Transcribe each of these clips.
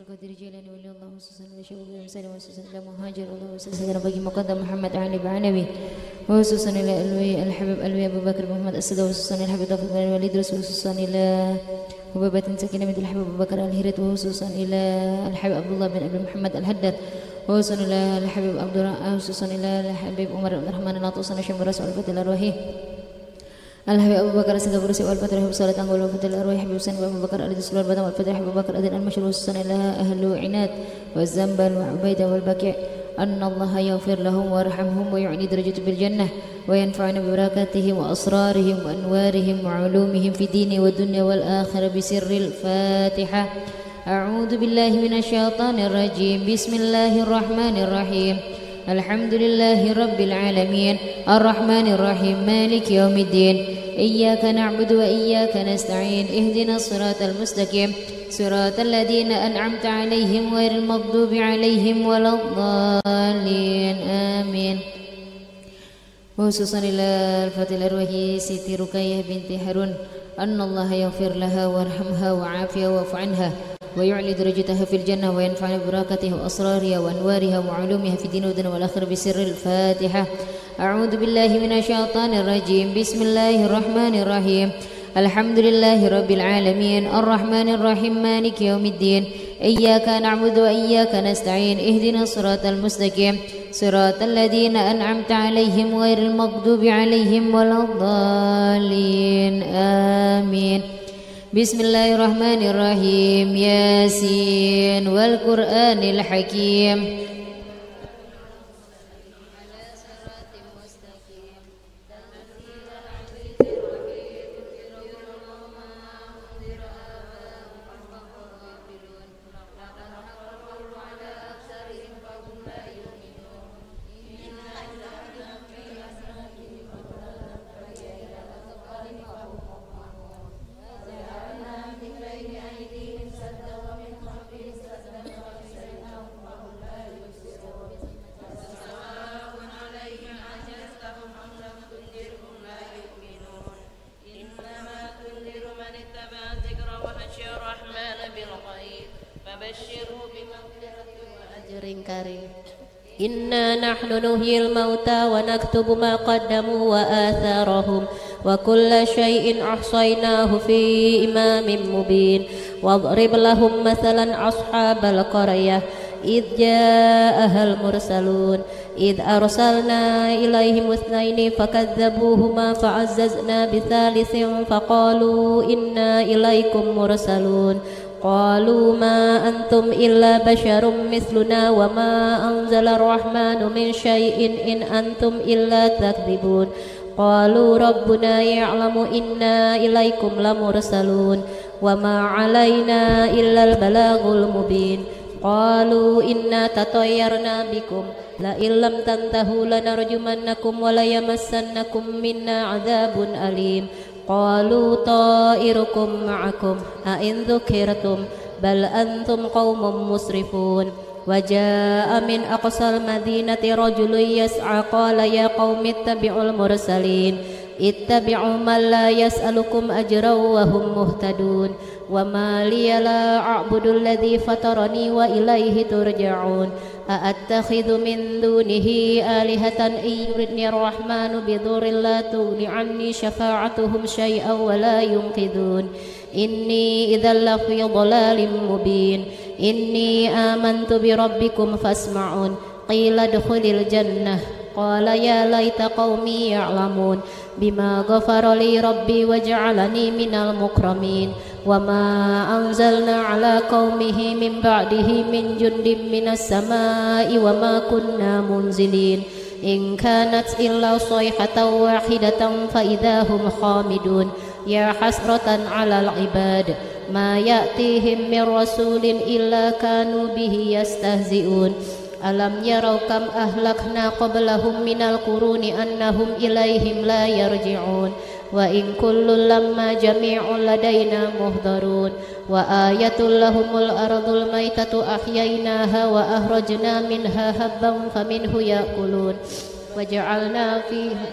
Qadir Jilani wali Allah khususan ila Syekh Ibrahim Salim khususan ila Muhajir Allah khususan bagi Muqaddam Muhammad Ali Ba'anawi khususan ila Alwi Al-Habib Alwi Abu Bakar Muhammad As-Sada khususan ila Habib Taufiq bin Walid khususan ila Hubabatin Sakinah binti Al-Habib Abu Bakar Al-Hirat khususan ila Al-Habib Abdullah bin Abdul Muhammad Al-Haddad khususan ila Al-Habib Abdurrahman khususan ila Al-Habib Umar bin Rahman Al-Atusan Syekh Rasul Al-Fatil Ar-Rahi Al-Habib Abu Bakar As-Sagaf Rusi wal-Fatih Habib Salat Anggul wal-Fatil Ar-Rahi Habib Husain Abu Bakar Al-Disluar Batam wal-Fatih Abu Bakar Adin Al-Mashhur khususan ila Ahlu Inad wa-Zambal wa-Ubaidah wal-Baqi' anna Allah yaghfir lahum warhamhum wa yu'li darajat bil jannah wa yanfa'una bi barakatihim wa asrarihim wa anwarihim wa ulumihim fi dini wa dunya wal akhirah bi sirril Fatihah. A'udzu billahi minasy syaithanir rajim. Bismillahirrahmanirrahim. Alhamdulillahi rabbil alamin arrahmanir rahim maliki yaumiddin iyyaka na'budu wa iyyaka nasta'in ihdinas siratal mustaqim siratal ladzina an'amta 'alaihim ghairil maghdubi 'alaihim waladdallin amin. Khususan ila al-Fatil Ar-Rahi Siti Ruqayyah binti Harun anna Allah yaghfir laha warhamha wa'afiha wa'fu 'anha ويعلي درجتها في الجنة وينفعنا ببركاتها وأسرارها وأنوارها وعلومها في الدين والدنيا والآخرة بسر الفاتحة. أعوذ بالله من الشيطان الرجيم. بسم الله الرحمن الرحيم. الحمد لله رب العالمين الرحمن الرحيم مالك يوم الدين إياك نعبد وإياك نستعين اهدنا الصراط المستقيم صراط الذين أنعمت عليهم غير المغضوب عليهم ولا الضالين آمين. Bismillahirrahmanirrahim. Yasin wal Qur'anil Hakim. Inna nahnu nuhyil mauta wa naktubu ma qaddamu wa atharahum wa kulla syai'in ahsaynahu fi imamin mubin wadrib lahum mathalan ashabal qaryah idh ja'ahal mursalun idh arsalna ilaihim ithnaini fakadzabuhuma fa'azzazna bithalithin faqalu inna ilaikum mursalun qalu ma antum illa basyarum mithluna wa ma anzala ar-rahmanu min syai'in in antum illa takdzibun qalu rabbuna ya'lamu inna ilaikum lamursalun wa ma 'alaina illa al-balaghul mubin qalu inna tatayyarna bikum la illam tantahu lanarjumannakum wa la yamassannakum minna 'adzabun alim qalu ta'irukum ma'akum a in dzukirtum bal antum qaumun musrifun wa jaa'a min aqsal madinati rajulun yas'a qala ya qaumi ittabi'ul mursalin ittabi'u man la yas'alukum ajran wa hum muhtadun wa ma liya la a'budu alladhi fatarani wa ilayhi turja'un a'attakhidhu min dunihi alihatan yuridni ar-rahmanu bidurrin la tughni 'anni syafa'atuhum syai'an wa la yunqidhun inni idzal la fi dhalalin mubin inni amantu bi rabbikum fasma'un qila adkhulil jannah qala ya laita qaumi ya'lamun bima ghafara li rabbi waj'alani minal mukramin wa ma anzalna ala qaumihi min ba'dihi min jundin minas samai wa ma kunna munzilin in kanat illa sayhatan wahidatan fa idahum khamidun ya hasratan 'alal ibad ma ya'tihim min rasulin illa kanu bihi yastahzi'un alam yarau kam ahlakna qablahum minal quruni annahum ilaihim la yarji'un wa in kullun lamma jami'un ladaina muhdarun wa ayatul lahumul ardul maitatu ahyaynaha wa akhrajna minha habban faminhu ya'kulun wa ja'alna fiha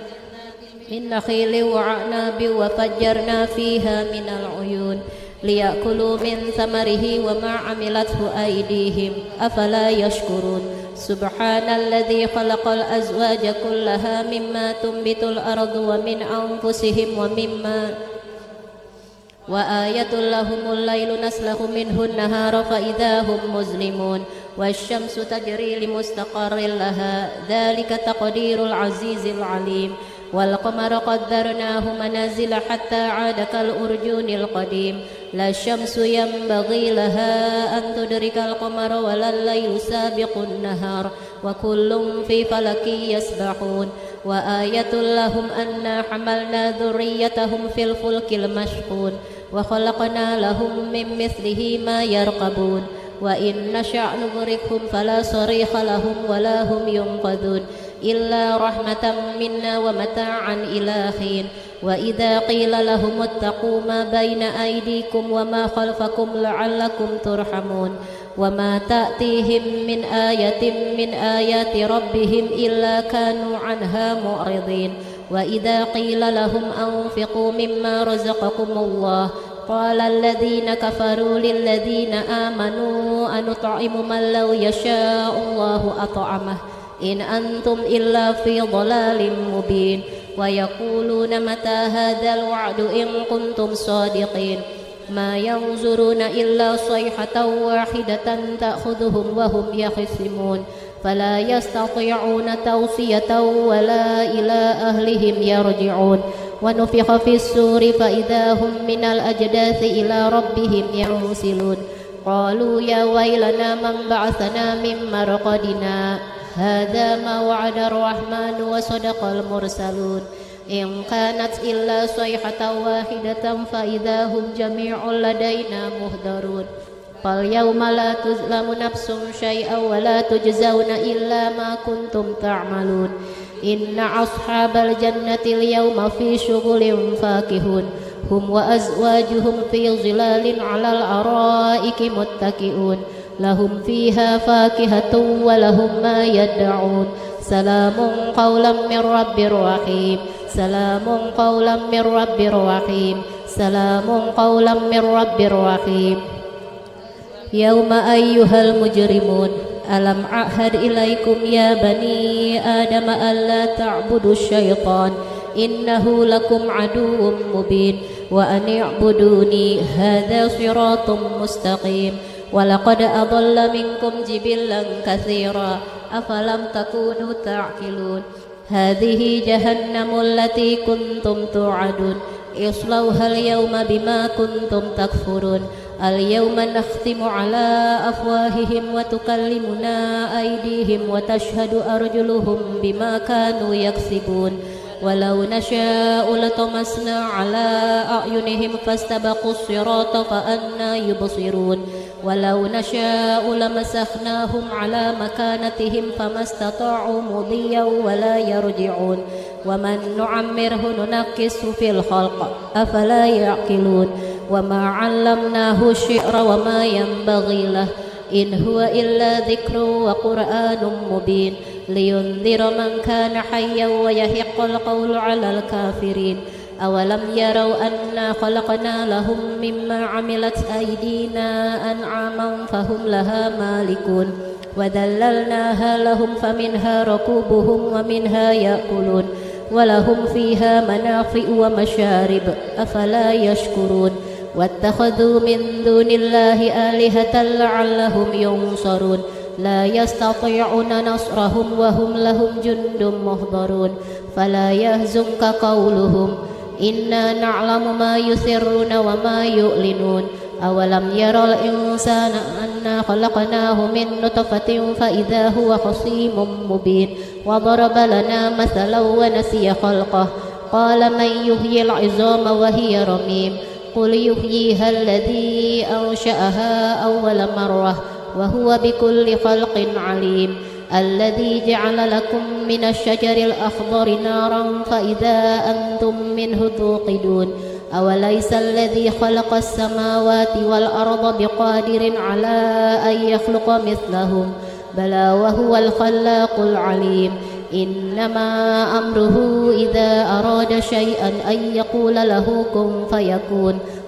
min nakhilin wa a'nabin wa fajjarna fiha minal uyun ليأكلوا من ثمره وما عملته أيديهم أفلا يشكرون سبحان الذي خلق الأزواج كلها مما تنبت الأرض ومن أنفسهم وآية لهم الليل نسلخ منه النهار فإذا هم مظلمون والشمس تجري لمستقر لها ذلك تقدير العزيز العليم والقمر قدرناه منازل حتى عاد كالأرجون القديم لا الشمس ينبغي لها أن تدرك القمر ولا الليل سابق النهار وكل في فلك يسبحون وآية لهم أنا حملنا ذريتهم في الفلك المشحون وخلقنا لهم من مثله ما يركبون وإن نشأ نغرقهم فلا صريخ لهم ولا هم ينقذون إلا رحمة منا ومتاعا إلى حين وإذا قيل لهم اتقوا ما بين أيديكم وما خلفكم لعلكم ترحمون وما تأتيهم من آية من آيات ربهم إلا كانوا عنها معرضين وإذا قيل لهم أنفقوا مما رزقكم الله قال الذين كفروا للذين آمنوا أنطعم من لو يشاء الله أطعمه إن أنتم إلا في ضلال مبين ويقولون متى هذا الوعد إن كنتم صادقين ما ينظرون إلا صيحة واحدة تأخذهم وهم يخصمون فلا يستطيعون توصية ولا إلى أهلهم يرجعون ونفخ في السور فإذا هم من الأجداث إلى ربهم ينسلون قالوا يا ويلنا من بعثنا من مرقدنا هذا ما وعد الرحمن وصدق المرسلون إن كانت إلا صيحة واحدة فإذا هم جميع لدينا مهدرون فاليوم لا تظلم نفس شيئا ولا تجزون إلا ما كنتم تعملون إن أصحاب الجنة اليوم في شغل فاكهون هم وأزواجهم في ظلال على الأرائك متكئون لهم فيها فاكهة ولهم ما يدعون سلام قولا من رب رحيم سلام قولا من رب رحيم سلام قولا من رب رحيم يوم أيها المجرمون ألم أعهد إليكم يا بني آدم ألا تعبدوا الشيطان إنه لكم عدو مبين وأن اعبدوني هذا صراط مستقيم ولقد أضل منكم جبلا كثيرا أفلم تكونوا تعقلون هذه جهنم التي كنتم توعدون اصلوها اليوم بما كنتم تكفرون اليوم نختم على أفواههم وتكلمنا أيديهم وتشهد أرجلهم بما كانوا يكسبون ولو نشاء لطمسنا على أعينهم فاستبقوا الصراط فأنى يبصرون ولو نشاء لمسخناهم على مكانتهم فما استطاعوا مضيا ولا يرجعون ومن نعمره ننكسه في الخلق أفلا يعقلون وما علمناه الشعر وما ينبغي له إن هو إلا ذكر وقرآن مبين لينذر من كان حيا ويحق القول على الكافرين أولم يروا أنا خلقنا لهم مما عملت أيدينا أنعاما فهم لها مالكون وذللناها لهم فمنها ركوبهم ومنها يأكلون ولهم فيها منافع ومشارب أفلا يشكرون واتخذوا من دون الله آلهة لعلهم ينصرون لا يستطيعون نصرهم وهم لهم جند محضرون فلا يهزنك قولهم إنا نعلم ما يسرون وما يعلنون أولم يرى الإنسان أنا خلقناه من نطفة فإذا هو خصيم مبين وضرب لنا مثلا ونسي خلقه قال من يحيي العظام وهي رميم قل يحييها الذي أنشأها أول مرة وهو بكل خلق عليم الذي جعل لكم من الشجر الأخضر نارا فإذا أنتم منه توقدون أوليس الذي خلق السماوات والأرض بقادر على أن يخلق مثلهم بلى وهو الخلاق العليم إنما أمره إذا أراد شيئا أن يقول له كن فيكون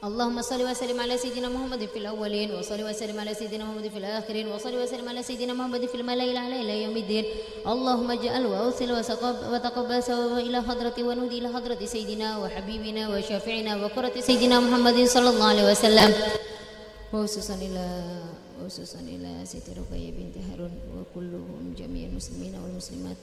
اللهم صل وسلم على سيدنا محمد في الأولين وصل وسلم على سيدنا محمد في الآخرين وصل وسلم على سيدنا محمد في الملأ الأعلى إلى يوم الدين. اللهم اجعل وأوصل وتقبل ثوابه إلى حضرة ونهدي إلى حضرة سيدنا وحبيبنا وشافعنا وقرة سيدنا محمد صلى الله عليه وسلم وخصوصا إلى سيدة رقية بنت هارون وكلهم جميع المسلمين والمسلمات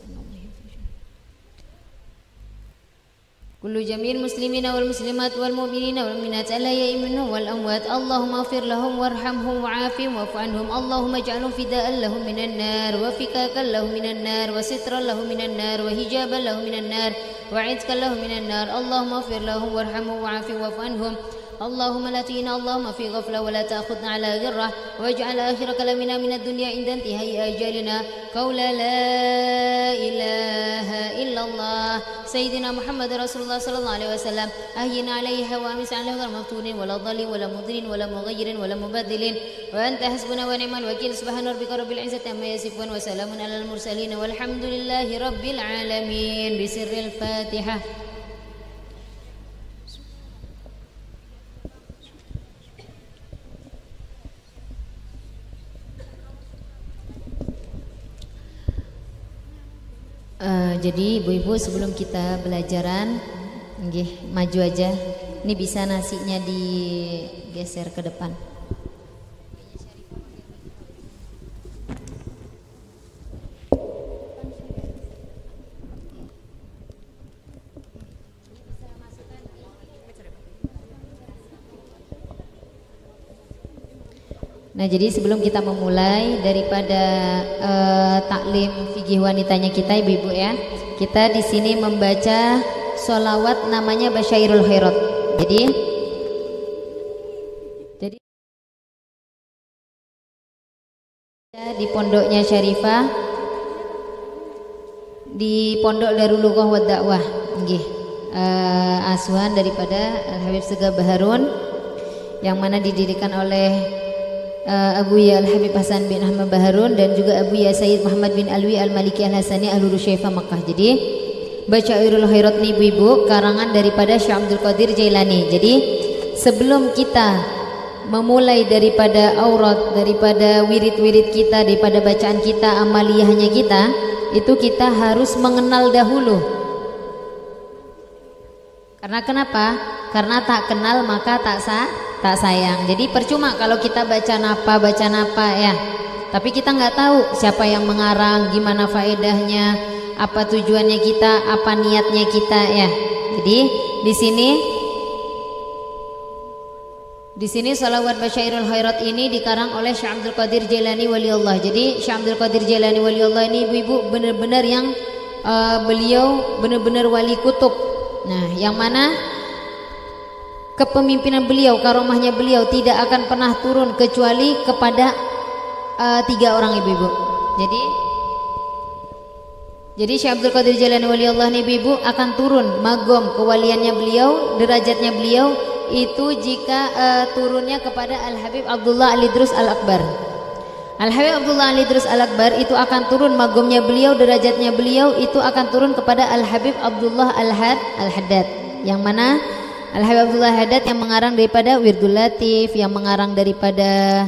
كل جميع المسلمين والمسلمات والمؤمنين والمؤمنات الأحياء منهم والأموات. اللهم اغفر لهم وارحمهم وعافهم واعف عنهم. اللهم اجعلهم فداء لهم من النار وفكاكا لهم من النار وسترا لهم من النار وحجابا لهم من النار وعتقا لهم من النار. اللهم اغفر لهم وارحمهم وعافهم واعف عنهم. اللهم لا تهنا اللهم في غفلة ولا تأخذنا على غرة واجعل آخر كلامنا من الدنيا عند انتهاء أجالنا قول لا إله إلا الله سيدنا محمد رسول الله صلى الله عليه وسلم. أهينا عليها وأمس عليها غير مفتون ولا ضال ولا مضل ولا مغير ولا مبدل وأنت حسبنا ونعم الوكيل. سبحان ربك رب العزة عما يصفون وسلام على المرسلين والحمد لله رب العالمين. بسر الفاتحة. Jadi ibu-ibu sebelum kita belajaran maju aja. Ini bisa nasinya digeser ke depan. Nah, jadi sebelum kita memulai daripada taklim fikih wanitanya kita, ibu-ibu ya, kita di sini membaca sholawat namanya Basyairul Khairat. Jadi di pondoknya Syarifah, di Pondok Darul Lughah wa Dakwah, asuhan daripada Habib Segah Baharun, yang mana didirikan oleh Abu Ya Al-Habib Hasan bin Ahmad Baharun dan juga Abu Ya Sayyid Muhammad bin Alwi Al-Maliki Al-Hasani Ahlul Rusyaifah Makkah. Jadi Basyairul Khairat ini ibu-ibu karangan daripada Syekh Abdul Qadir Jailani. Jadi sebelum kita memulai daripada aurat, daripada wirid-wirid kita, daripada bacaan kita, amaliyahnya kita, itu kita harus mengenal dahulu. Karena kenapa? Karena tak kenal maka tak sayang. Jadi percuma kalau kita baca napa ya, tapi kita nggak tahu siapa yang mengarang, gimana faedahnya, apa tujuannya kita, apa niatnya kita ya. Jadi di sini salawat Basyairul Khairat ini dikarang oleh Syekh Abdul Qadir Jailani Waliullah. Jadi Syekh Abdul Qadir Jailani Waliullah ini ibu-ibu benar-benar yang beliau benar-benar wali kutub. Nah, yang mana kepemimpinan beliau, karomahnya beliau tidak akan pernah turun kecuali kepada 3 orang ibu-ibu. Jadi Syekh Abdul Qadir Jailani Waliullah ini ibu-ibu akan turun magom kewaliannya beliau, derajatnya beliau itu jika turunnya kepada Al-Habib Abdullah Al-Idrus Al-Akbar. Al-Habib Abdullah Al-Idrus Al-Akbar itu akan turun magomnya beliau, derajatnya beliau itu akan turun kepada Al-Habib Abdullah Al-Haddad, yang mana Al-Habib Abdullah Haddad yang mengarang daripada Wirdul Latif, yang mengarang daripada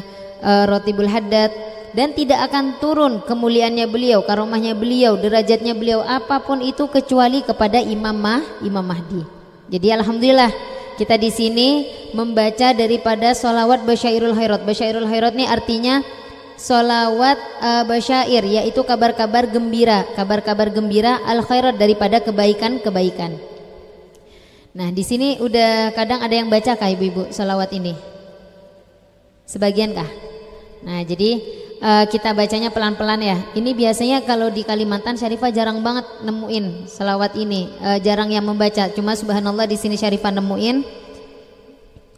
Rotibul Haddad, dan tidak akan turun kemuliaannya beliau, karomahnya beliau, derajatnya beliau apapun itu kecuali kepada Imam Mahdi. Jadi alhamdulillah kita di sini membaca daripada sholawat Basyairul Khairat. Basyairul Khairat ini artinya sholawat basyair, yaitu kabar-kabar gembira, kabar-kabar gembira al-khairat daripada kebaikan-kebaikan. Nah, di sini udah kadang ada yang baca kah ibu-ibu sholawat ini? Sebagian kah? Nah, jadi kita bacanya pelan-pelan ya. Ini biasanya kalau di Kalimantan Syarifah jarang banget nemuin sholawat ini, jarang yang membaca. Cuma subhanallah di sini Syarifah nemuin.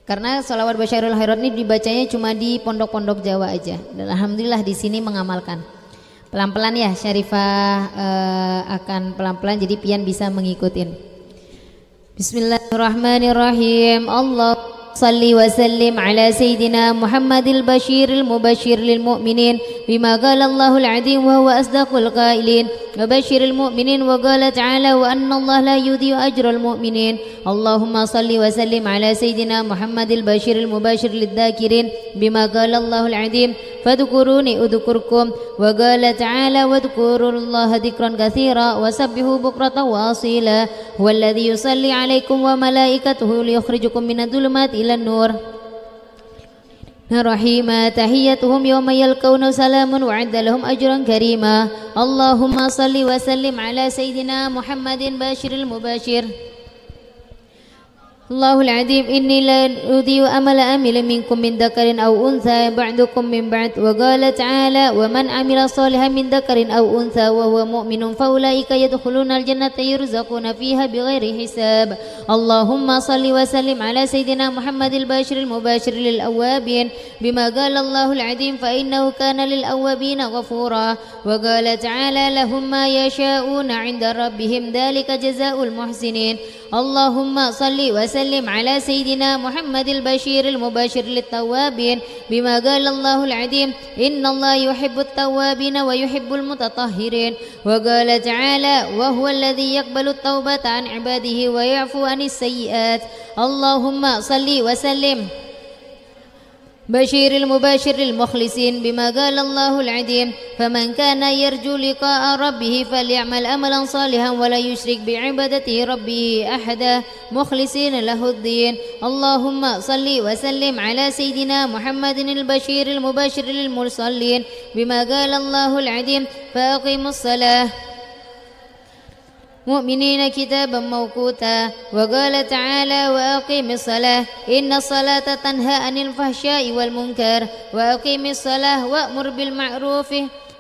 Karena sholawat Basyairul Khairat ini dibacanya cuma di pondok-pondok Jawa aja. Dan alhamdulillah di sini mengamalkan. Pelan-pelan ya Syarifah akan pelan-pelan jadi pian bisa mengikutin. Bismillahirrahmanirrahim. Allah صل وسلم على سيدنا محمد البشير المبشر للمؤمنين بما قال الله العظيم وهو أصدق القائلين وبشر المؤمنين وقال تعالى وأن الله لا يضيع أجر المؤمنين. اللهم صل وسلم على سيدنا محمد البشير المبشر للذاكرين بما قال الله العظيم فاذكروني أذكركم وقال تعالى واذكروا الله ذكرا كثيرا وسبحوا بكرة وأصيلا هو الذي يصلي عليكم وملائكته ليخرجكم من الظلمات إلى النور رحيما تحيتهم يوم يلقون سلام وعد لهم أجرا كريما. اللهم صل وسلم على سيدنا محمد بشير المبشر. الله العظيم إني لا أضيع أمل أمل منكم من ذكر أو أنثى بعدكم من بعد وقال تعالى ومن عمل صالحا من ذكر أو أنثى وهو مؤمن فأولئك يدخلون الجنة يرزقون فيها بغير حساب. اللهم صل وسلم على سيدنا محمد البشير المبشر للأوابين بما قال الله العظيم فإنه كان للأوابين غفورا وقال تعالى لهم ما يشاءون عند ربهم ذلك جزاء المحسنين. اللهم صل وسلم على سيدنا محمد البشير المبشر للتوابين بما قال الله العظيم إن الله يحب التوابين ويحب المتطهرين وقال تعالى وهو الذي يقبل التوبة عن عباده ويعفو عن السيئات. اللهم صل وسلم بشير المبشر للمخلصين بما قال الله العظيم فمن كان يرجو لقاء ربه فليعمل أملا صالحا ولا يشرك بعبادته ربه أحدا مخلصين له الدين. اللهم صل وسلم على سيدنا محمد البشير المبشر للمصلين بما قال الله العظيم فأقيموا الصلاة مؤمنين كتابا موقوتا وقال تعالى وأقيم الصلاة إن الصلاة تنهى عن الفحشاء والمنكر وأقيم الصلاة وأمر بالمعروف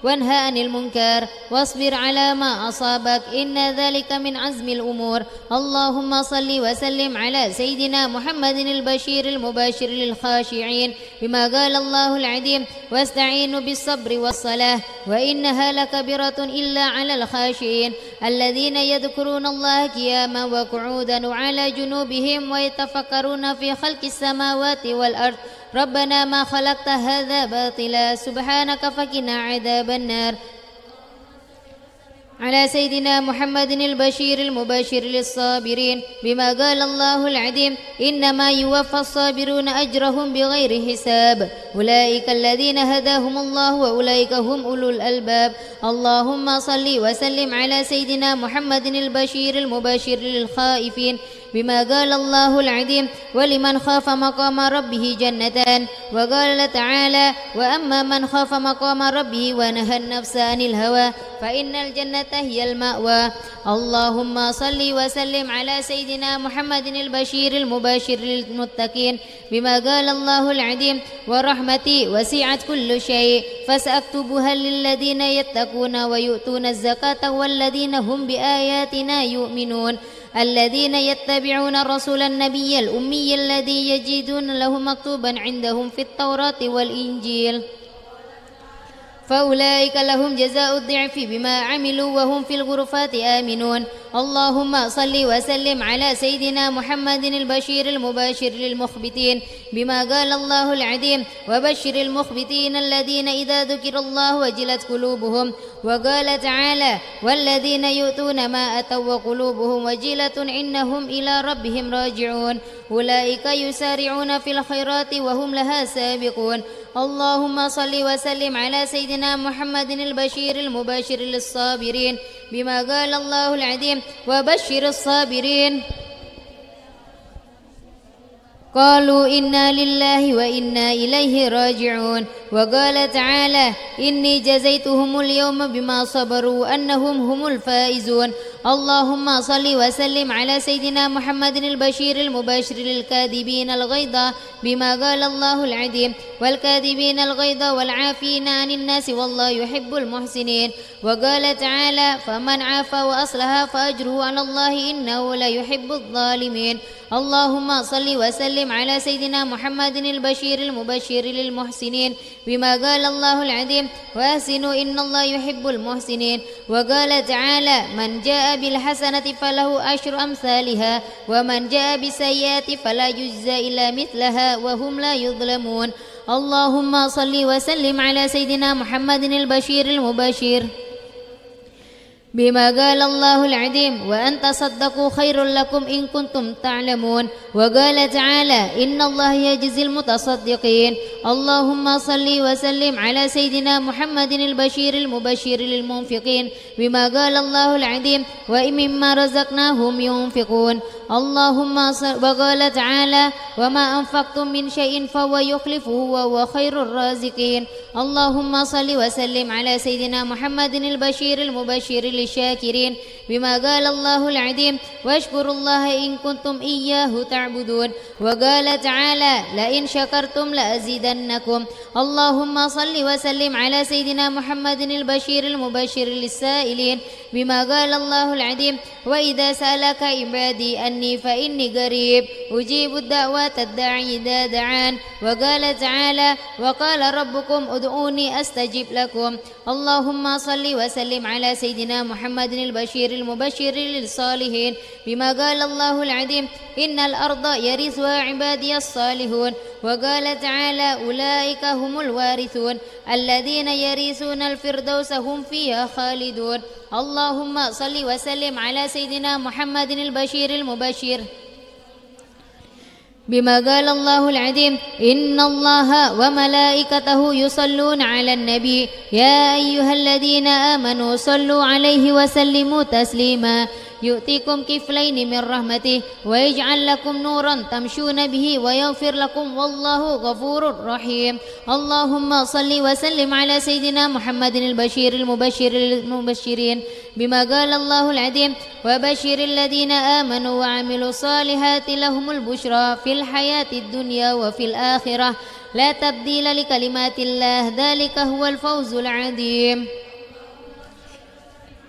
وانهى عن المنكر واصبر على ما أصابك إن ذلك من عزم الأمور. اللهم صل وسلم على سيدنا محمد البشير المبشر للخاشعين بما قال الله العظيم واستعينوا بالصبر والصلاة وإنها لكبيرة إلا على الخاشعين الذين يذكرون الله قياما وقعودا وعلى جنوبهم ويتفكرون في خلق السماوات والأرض ربنا ما خلقت هذا باطلا سبحانك فقنا عذاب النار. على سيدنا محمد البشير المبشر للصابرين بما قال الله العظيم إنما يوفى الصابرون أجرهم بغير حساب أولئك الذين هداهم الله وأولئك هم أولو الألباب. اللهم صل وسلم على سيدنا محمد البشير المبشر للخائفين بما قال الله العظيم ولمن خاف مقام ربه جنتان وقال تعالى وأما من خاف مقام ربه ونهى النفس عن الهوى فإن الجنة هي المأوى. اللهم صل وسلم على سيدنا محمد البشير المبشر للمتقين بما قال الله العظيم ورحمتي وسعت كل شيء فسأكتبها للذين يتقون ويؤتون الزكاة والذين هم بآياتنا يؤمنون الذين يتبعون الرسول النبي الأمي الذي يجدون له مكتوبا عندهم في التوراة والإنجيل فأولئك لهم جزاء الضعف بما عملوا وهم في الغرفات آمنون. اللهم صل وسلم على سيدنا محمد البشير المبشر للمخبتين بما قال الله العظيم وبشر المخبتين الذين إذا ذكر الله وجلت قلوبهم وقال تعالى والذين يؤتون ما أتوا وقلوبهم وجلة إنهم إلى ربهم راجعون أولئك يسارعون في الخيرات وهم لها سابقون. اللهم صل وسلم على سيدنا محمد البشير المبشر للصابرين بما قال الله العظيم وبشر الصابرين قالوا إنا لله وإنا إليه راجعون وقال تعالى إني جزيتهم اليوم بما صبروا أنهم هم الفائزون. اللهم صل وسلم على سيدنا محمد البشير المبشر للكاذبين الغيظ بما قال الله العظيم والكاذبين الغيظ والعافين عن الناس والله يحب المحسنين وقال تعالى فمن عافى وأصلح فأجره على الله إنه لا يحب الظالمين. اللهم صل وسلم على سيدنا محمد البشير المبشر للمحسنين بما قال الله العظيم وأحسنوا إن الله يحب المحسنين. وقال تعالى من جاء بالحسنة فله 10 أمثالها ومن جاء بالسيئة فلا يجزى إلا مثلها وهم لا يظلمون. اللهم صل وسلم على سيدنا محمد البشير المبشر بما قال الله العظيم وأن تصدقوا خير لكم إن كنتم تعلمون. وقال تعالى إن الله يجزي المتصدقين. اللهم صل وسلم على سيدنا محمد البشير المبشر للمنفقين بما قال الله العظيم ومما رزقناهم ينفقون. وقال تعالى وما أنفقتم من شيء فهو يخلفه وهو خير الرازقين. اللهم صل وسلم على سيدنا محمد البشير المبشر للشاكرين بما قال الله العظيم واشكروا الله إن كنتم إياه تعبدون. وقال تعالى لئن شكرتم لأزيدنكم. اللهم صل وسلم على سيدنا محمد البشير المبشر للسائلين بما قال الله العظيم وإذا سألك عبادي أني فإني قريب أجيب الدعوات الداعي إذا دعان. وقال تعالى وقال ربكم ادعوني أستجب لكم. اللهم صل وسلم على سيدنا محمد البشير المبشر للصالحين بما قال الله العظيم إن الأرض يرثها عبادي الصالحون. وقال تعالى أولئك هم الوارثون الذين يرثون الفردوس هم فيها خالدون. اللهم صل وسلم على سيدنا محمد البشير المبشر بما قال الله العظيم إن الله وملائكته يصلون على النبي يا أيها الذين آمنوا صلوا عليه وسلموا تسليما. يؤتيكم كفلين من رحمته ويجعل لكم نورا تمشون به ويغفر لكم والله غفور رحيم. اللهم صل وسلم على سيدنا محمد البشير المبشر للمبشرين بما قال الله العظيم وبشر الذين آمنوا وعملوا الصالحات لهم البشرى في الحياة الدنيا وفي الآخرة لا تبديل لكلمات الله ذلك هو الفوز العظيم.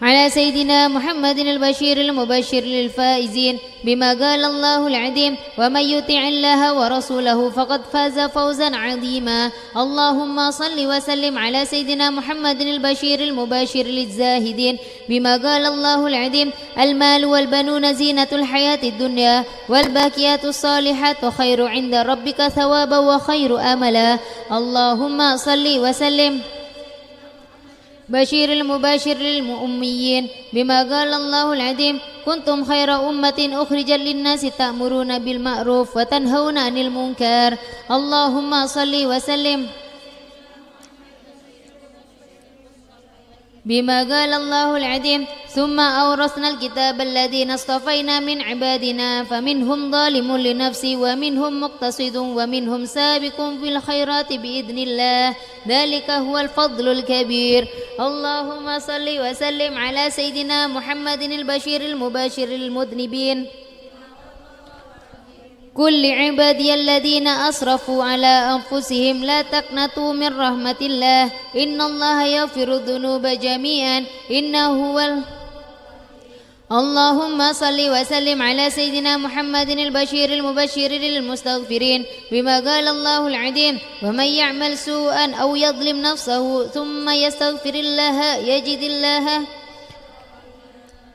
على سيدنا محمد البشير المبشر للفائزين بما قال الله العظيم ومن يطع الله ورسوله فقد فاز فوزا عظيما. اللهم صل وسلم على سيدنا محمد البشير المبشر للزاهدين بما قال الله العظيم المال والبنون زينة الحياة الدنيا والباقيات الصالحات خير عند ربك ثوابا وخير أملا. اللهم صل وسلم بشير المباشر للمؤمنين بما قال الله العظيم كنتم خير أمة أخرجت للناس تأمرون بالمعروف وتنهون عن المنكر. اللهم صل وسلم بما قال الله العظيم ثم أورثنا الكتاب الذين اصطفينا من عبادنا فمنهم ظالم لنفسه ومنهم مقتصد ومنهم سابق بالخيرات بإذن الله ذلك هو الفضل الكبير. اللهم صل وسلم على سيدنا محمد البشير المبشر للمذنبين كل عبادي الذين أسرفوا على أنفسهم لا تقنطوا من رحمة الله إن الله يغفر الذنوب جميعا إنه هو اللهم صل وسلم على سيدنا محمد البشير المبشر للمستغفرين بما قال الله العظيم ومن يعمل سوءا أو يظلم نفسه ثم يستغفر الله يجد الله.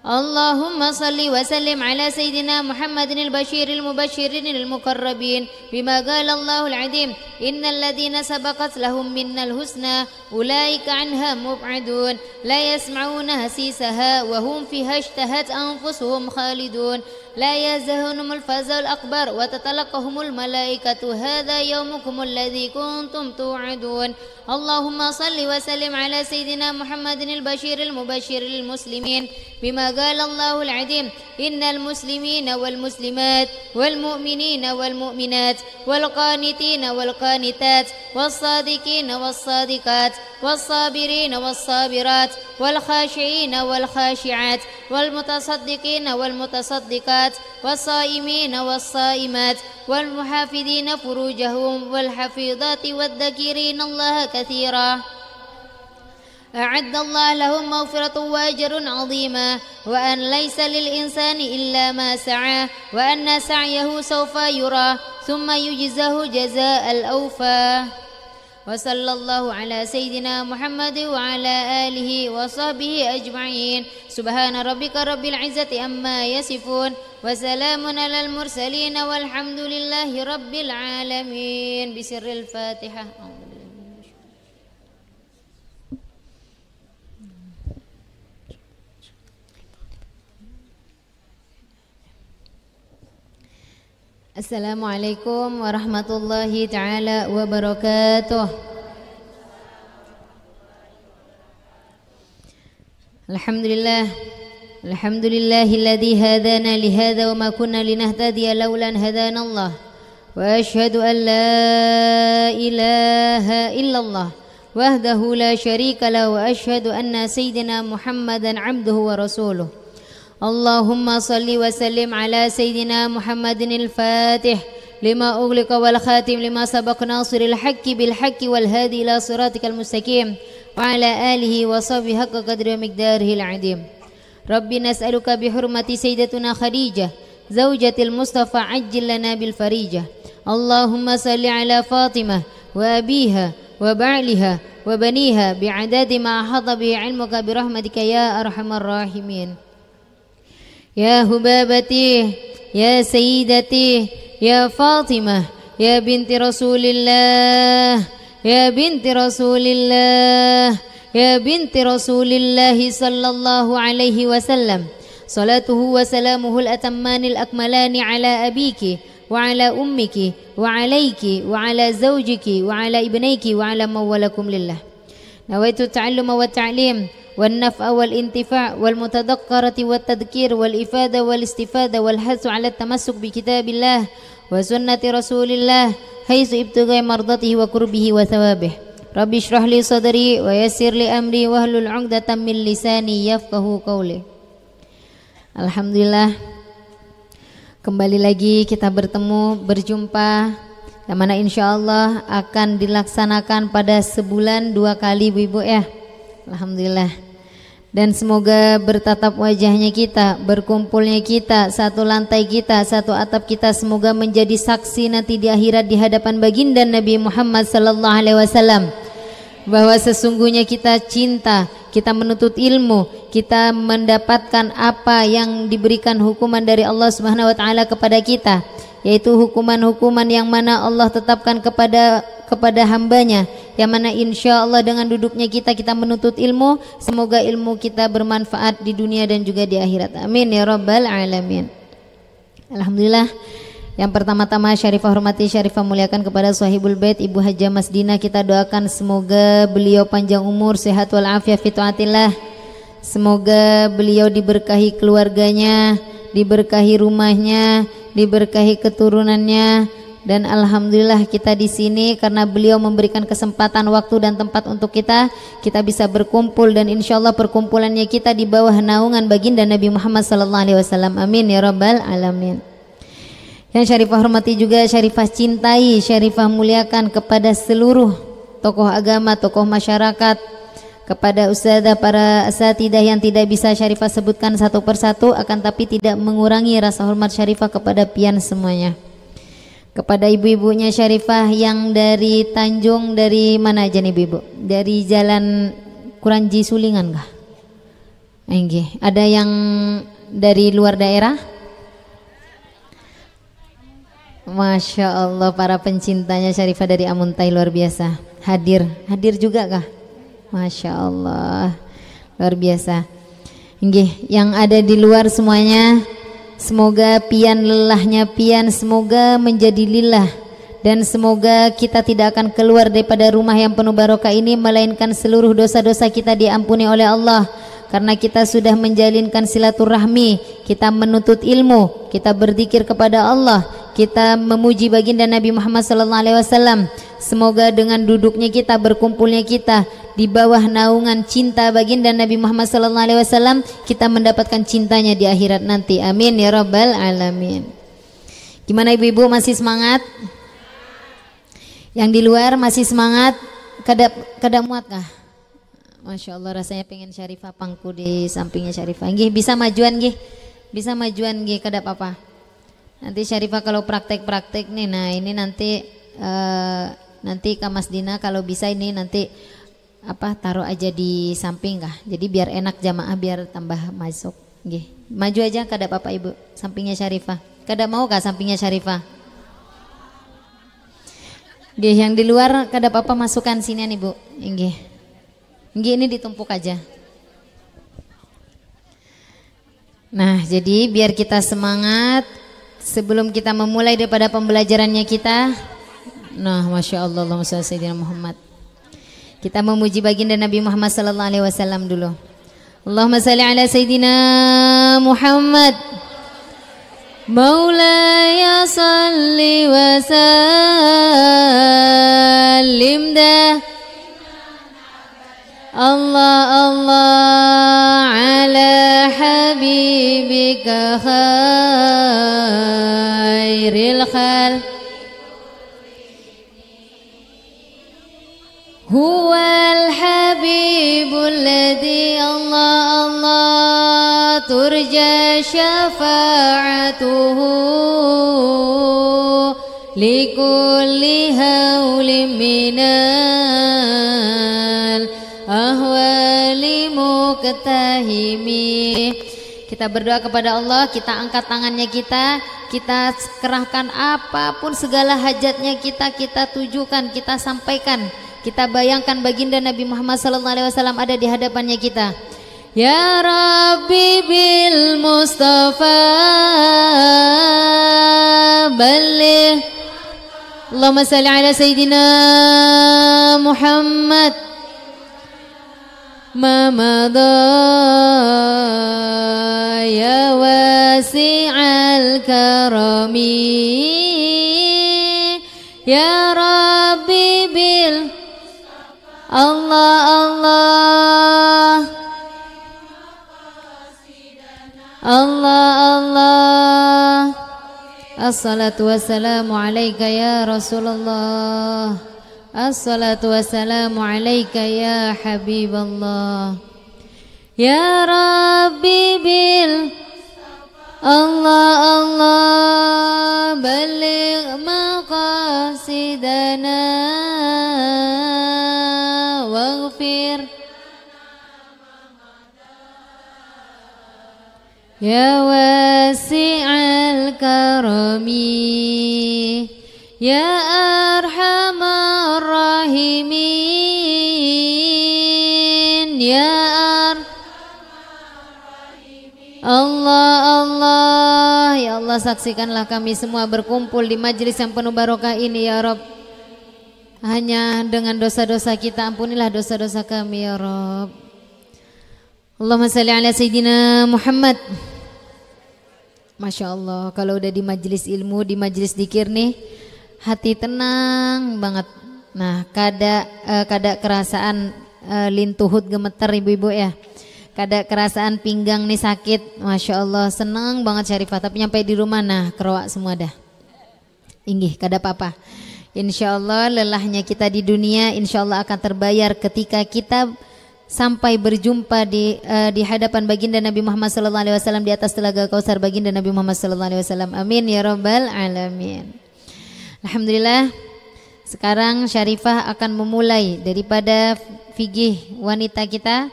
اللهم صل وسلم على سيدنا محمد البشير المبشر للمقربين بما قال الله العظيم إن الذين سبقت لهم منا الحسنى أولئك عنها مبعدون لا يسمعون هسيسها وهم فيها اشتهت أنفسهم خالدون لا يزهنهم الفزع الأكبر وتتلقهم الملائكة هذا يومكم الذي كنتم توعدون. اللهم صل وسلم على سيدنا محمد البشير المبشر للمسلمين بما قال الله العظيم إن المسلمين والمسلمات والمؤمنين والمؤمنات والقانتين والقانتات والصادقين والصادقات والصابرين والصابرات والخاشعين والخاشعات والمتصدقين والمتصدقات والصائمين والصائمات والمحافظين فروجهم والحفيظات والذاكرين الله كثيرا أعد الله لهم مغفرة وأجر عظيما وأن ليس للإنسان إلا ما سعى وأن سعيه سوف يرى ثم يجزاه جزاء الأوفى. وصلى الله على سيدنا محمد وعلى آله وصحبه أجمعين سبحان ربك رب العزة عما يصفون وسلام على المرسلين والحمد لله رب العالمين بسر الفاتحة. Assalamualaikum warahmatullahi ta'ala wabarakatuh. Alhamdulillahilladzi hadana lihada wa ma kunna linahtadiya laula an hadana Allah wa ashhadu an la ilaha illallah wahdahu la syarika lahu wa ashhadu anna sayyidina Muhammadan abduhu wa rasuluh. Allahumma salli wa sallim ala Sayyidina Muhammadin al-Fatih lima ughliqa wal khatim lima sabaq nasiril haqqi bil haqqi wal hadi ila siratikal mustaqim wa ala alihi wa sahbihi haqqa qadri wa miqdarihi al-'azim. Rabbi nas'aluka bi hurmati sayyidatuna Khadijah zawjatil Mustafa ajjil lana bil farijah. Allahumma salli ala Fatimah wa abiha wa ba'liha wa baniha bi'adadi ma ahata bi 'ilmuka bi rahmatika ya arhamar rahimin. Ya hubabati, ya sayyidati, ya Fatimah, ya binti Rasulillah, ya binti Rasulillah, ya binti Rasulillah sallallahu alaihi wasallam. Salatuhu wa salamuhu al-atammanil akmalani ala abiki wa ala ummiki wa alayki wa ala zawjiki wa ala ibnaiki wa ala mawwalakum lillah. Nawaitu ta'alluma wa ta'lim والنفع والانتفاع والمتذكرة والتذكير والإفادة والاستفادة والحث على التمسك بكتاب الله وسنة رسول الله حيث ابتغاء مرضاته وقربه وثوابه. رب اشرح لي صدري ويسر لي أمري واحلل عقدة من لساني يفقهوا قولي. Alhamdulillah, kembali lagi kita berjumpa yang mana insya Allah akan dilaksanakan pada sebulan 2 kali Ibu ya. Alhamdulillah. Dan semoga bertatap wajahnya kita, berkumpulnya kita, satu lantai kita, satu atap kita, semoga menjadi saksi nanti di akhirat di hadapan baginda Nabi Muhammad sallallahu alaihi wasallam bahwa sesungguhnya kita cinta, kita menuntut ilmu, kita mendapatkan apa yang diberikan hukuman dari Allah Subhanahu wa taala kepada kita, yaitu hukuman-hukuman yang mana Allah tetapkan kepada hambanya, yang mana insya Allah dengan duduknya kita menuntut ilmu, semoga ilmu kita bermanfaat di dunia dan juga di akhirat. Amin ya rabbal alamin. Alhamdulillah. Yang pertama-tama Syarifah hormati, Syarifah muliakan kepada Sahibul Bait Ibu Hajjah Masdina, kita doakan semoga beliau panjang umur, sehat walafiat fi taatillah. Semoga beliau diberkahi keluarganya, diberkahi rumahnya, diberkahi keturunannya. Dan alhamdulillah kita di sini karena beliau memberikan kesempatan, waktu dan tempat untuk kita bisa berkumpul, dan insyaallah perkumpulannya kita di bawah naungan baginda Nabi Muhammad sallallahu alaihi wasallam. Amin ya rabbal alamin. Yang Syarifah hormati juga, Syarifah cintai, Syarifah muliakan kepada seluruh tokoh agama, tokoh masyarakat, kepada ustadzah, para asatidah yang tidak bisa Syarifah sebutkan satu persatu, akan tapi tidak mengurangi rasa hormat Syarifah kepada pian semuanya. Kepada ibu-ibunya Syarifah yang dari Tanjung, dari mana aja nih ibu? Dari Jalan Kuranji Sulingan kah? Enggih. Ada yang dari luar daerah? Masya Allah, para pencintanya Syarifah dari Amuntai luar biasa. Hadir juga kah? Masya Allah, luar biasa. Enggih, yang ada di luar semuanya, semoga pian lelahnya pian semoga menjadi lillah, dan semoga kita tidak akan keluar daripada rumah yang penuh barokah ini melainkan seluruh dosa-dosa kita diampuni oleh Allah, karena kita sudah menjalinkan silaturahmi, kita menuntut ilmu, kita berzikir kepada Allah, kita memuji baginda Nabi Muhammad SAW. Semoga dengan duduknya kita, berkumpulnya kita di bawah naungan cinta baginda Nabi Muhammad SAW, kita mendapatkan cintanya di akhirat nanti. Amin ya rabbal alamin. Gimana ibu-ibu, masih semangat? Yang di luar masih semangat? Kada muat kah? Masya Allah, rasanya pengen Syarifah pangku di sampingnya Syarifah. Nggih, bisa majuan nggih? Bisa majuan nggih, kada apa-apa. Nanti Syarifah kalau praktek-praktek nih, nah ini nanti nanti Kak Mas Dina kalau bisa ini nanti taruh aja di samping kah. Jadi biar enak jamaah biar tambah masuk. Nggih. Maju aja kada Bapak Ibu, sampingnya Syarifah. Kada mau kah sampingnya Syarifah? Nggih, yang di luar kada apa-apa masukkan sini nih Bu. Nggih. Nggih, ini ditumpuk aja. Nah, jadi biar kita semangat sebelum kita memulai daripada pembelajarannya kita. Nah, Masya Allah, Allahumma shalli ala sayyidina Muhammad. Kita memuji baginda Nabi Muhammad sallallahu alaihi wasallam dulu. Allahumma salli ala sayyidina Muhammad. Maulaya salli wa sallim dah. Allah Allah ala habibika khairil khalq. Huwal habibul ladzi Allah Allah turja syafa'atuhu likulli hawlim minal ahwali muqtahimi. Kita berdoa kepada Allah, kita angkat tangannya kita kerahkan apapun segala hajatnya kita tujukan, kita sampaikan. Kita bayangkan baginda Nabi Muhammad sallallahu alaihi wasallam ada di hadapannya kita. Ya Rabbi bil Mustafa balligh. Allahumma salli ala sayyidina Muhammad. Ma madha ya wasi'al karami. Ya Rabbi bil Allah Allah Allah Allah. Assalatu wassalamu alaika ya Rasulullah. Assalatu wassalamu alaika ya Habiballah. Ya Rabbi bil Allah Allah baligh maqasidana waghfir ya wasi'al karami ya arhamar rahimin ya Allah Allah. Ya Allah, saksikanlah kami semua berkumpul di majelis yang penuh barokah ini ya Rabb. Hanya dengan dosa-dosa kita, ampunilah dosa-dosa kami ya Rabb. Allahumma salli ala sayyidina Muhammad. Masya Allah, kalau udah di majelis ilmu, di majelis zikir nih, hati tenang banget. Nah, kada kerasaan lintuhut gemeter ibu-ibu ya. Kada kerasaan pinggang nih sakit. Masya Allah, senang banget Syarifah. Tapi nyampe di rumah, nah keroak semua dah. Inggih, kada apa-apa. Insya Allah lelahnya kita di dunia insya Allah akan terbayar ketika kita sampai berjumpa di hadapan baginda Nabi Muhammad SAW di atas telaga Kausar baginda Nabi Muhammad SAW. Amin ya Rabbal Alamin. Alhamdulillah. Sekarang Syarifah akan memulai daripada fikih wanita kita,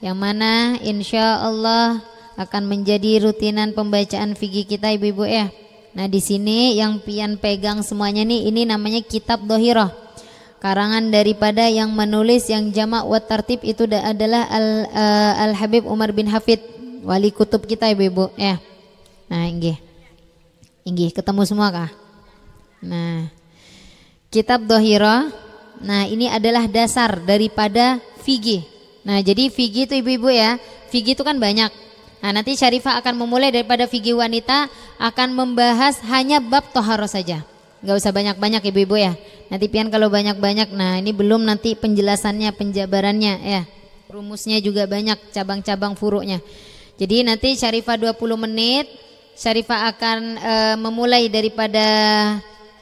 yang mana insya Allah akan menjadi rutinan pembacaan fikih kita ibu-ibu ya. Nah di sini yang pian pegang semuanya nih, ini namanya Kitab Dhohirah, karangan daripada yang menulis yang jamak wa tartib itu adalah Al Habib Umar bin Hafid, wali kutub kita ibu-ibu ya. Nah inggih ketemu semua kah? Nah Kitab Dhohirah, nah ini adalah dasar daripada fikih. Nah jadi fikih itu ibu-ibu ya, fikih itu kan banyak. Nah nanti Syarifah akan memulai daripada fikih wanita, akan membahas hanya bab toharoh saja. Gak usah banyak-banyak ibu-ibu ya. Nanti pian kalau banyak-banyak, nah ini belum nanti penjelasannya, penjabarannya ya. Rumusnya juga banyak, cabang-cabang furuknya. Jadi nanti Syarifah 20 menit, Syarifah akan memulai daripada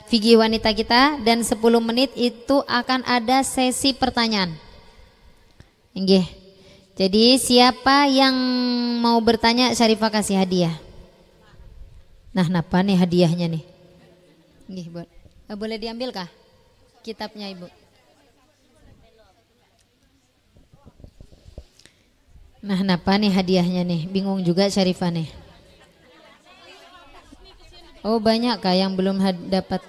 fikih wanita kita, dan 10 menit itu akan ada sesi pertanyaan. Nggih. Jadi siapa yang mau bertanya Syarifah kasih hadiah. Nah, napa nih hadiahnya nih? Nggih, boleh diambil kah? kitabnya Ibu. Nah, apa nih hadiahnya nih? Bingung juga Syarifah nih. Oh, banyak kah yang belum dapat?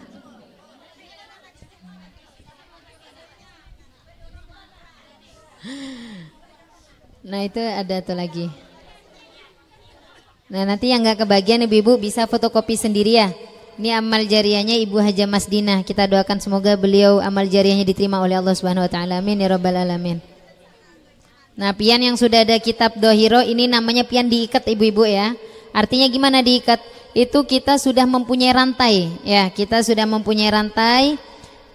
Nah, itu ada tuh lagi. Nah, nanti yang nggak kebagian Ibu-ibu bisa fotokopi sendiri ya. Ini amal jariahnya Ibu Haja Masdinah. Kita doakan semoga beliau amal jariahnya diterima oleh Allah Subhanahu wa taala. Amin ya rabbal alamin. Nah, pian yang sudah ada kitab Dohiro ini namanya pian diikat Ibu-ibu ya. Artinya gimana diikat? Itu kita sudah mempunyai rantai ya. Kita sudah mempunyai rantai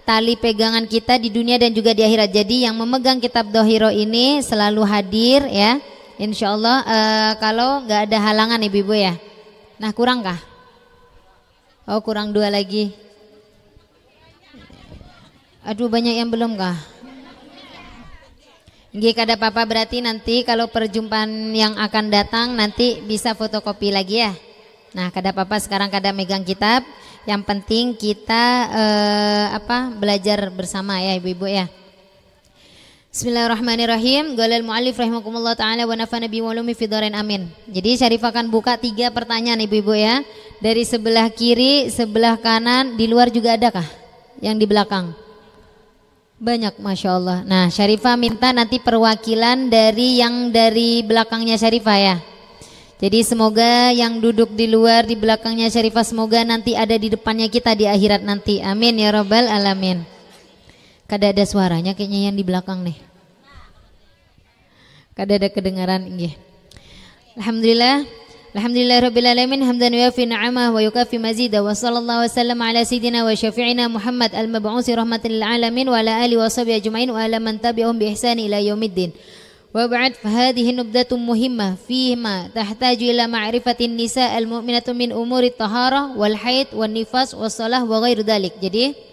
tali pegangan kita di dunia dan juga di akhirat. Jadi yang memegang kitab Dohiro ini selalu hadir ya. Insya Allah kalau nggak ada halangan Ibu-ibu ya. Nah, kurang kah? Oh, kurang 2 lagi. Aduh, banyak yang belum kah? Nggih, kada apa-apa, berarti nanti kalau perjumpaan yang akan datang nanti bisa fotokopi lagi ya. Nah, kada apa-apa, sekarang kada megang kitab. Yang penting kita belajar bersama ya Ibu-ibu ya. Bismillahirrahmanirrahim. Qalal muallif rahimakumullah taala wa nafa'ana bi ulumi fid dharain amin. Jadi Syarifah akan buka 3 pertanyaan Ibu-ibu ya. Dari sebelah kiri, sebelah kanan, di luar juga ada kah? Yang di belakang? Banyak, Masya Allah. Nah, Syarifah minta nanti perwakilan dari belakangnya Syarifah ya. Jadi semoga yang duduk di luar di belakangnya Syarifah semoga nanti ada di depannya kita di akhirat nanti. Amin ya rabbal alamin. Kada ada suaranya kayaknya yang di belakang nih. Kada ada kedengaran nggih. Alhamdulillah. Alhamdulillahirabbil alamin hamdan yuafi ni'amah wa yukafi mazida wa sallallahu wasallam ala sayidina wa syafi'ina Muhammad al-mab'usi rahmatan lil alamin wa ala alihi wa sahbihi ajma'in wa ala man tabi'ahum bi ihsani ila yaumiddin. Wa ba'd fa hadhihi nubdatun muhimmah fima tahtaju ila ma'rifatin nisa al-mu'minatu min umuri taharah wal haid wan nifas was salah wa ghairu dzalik. Jadi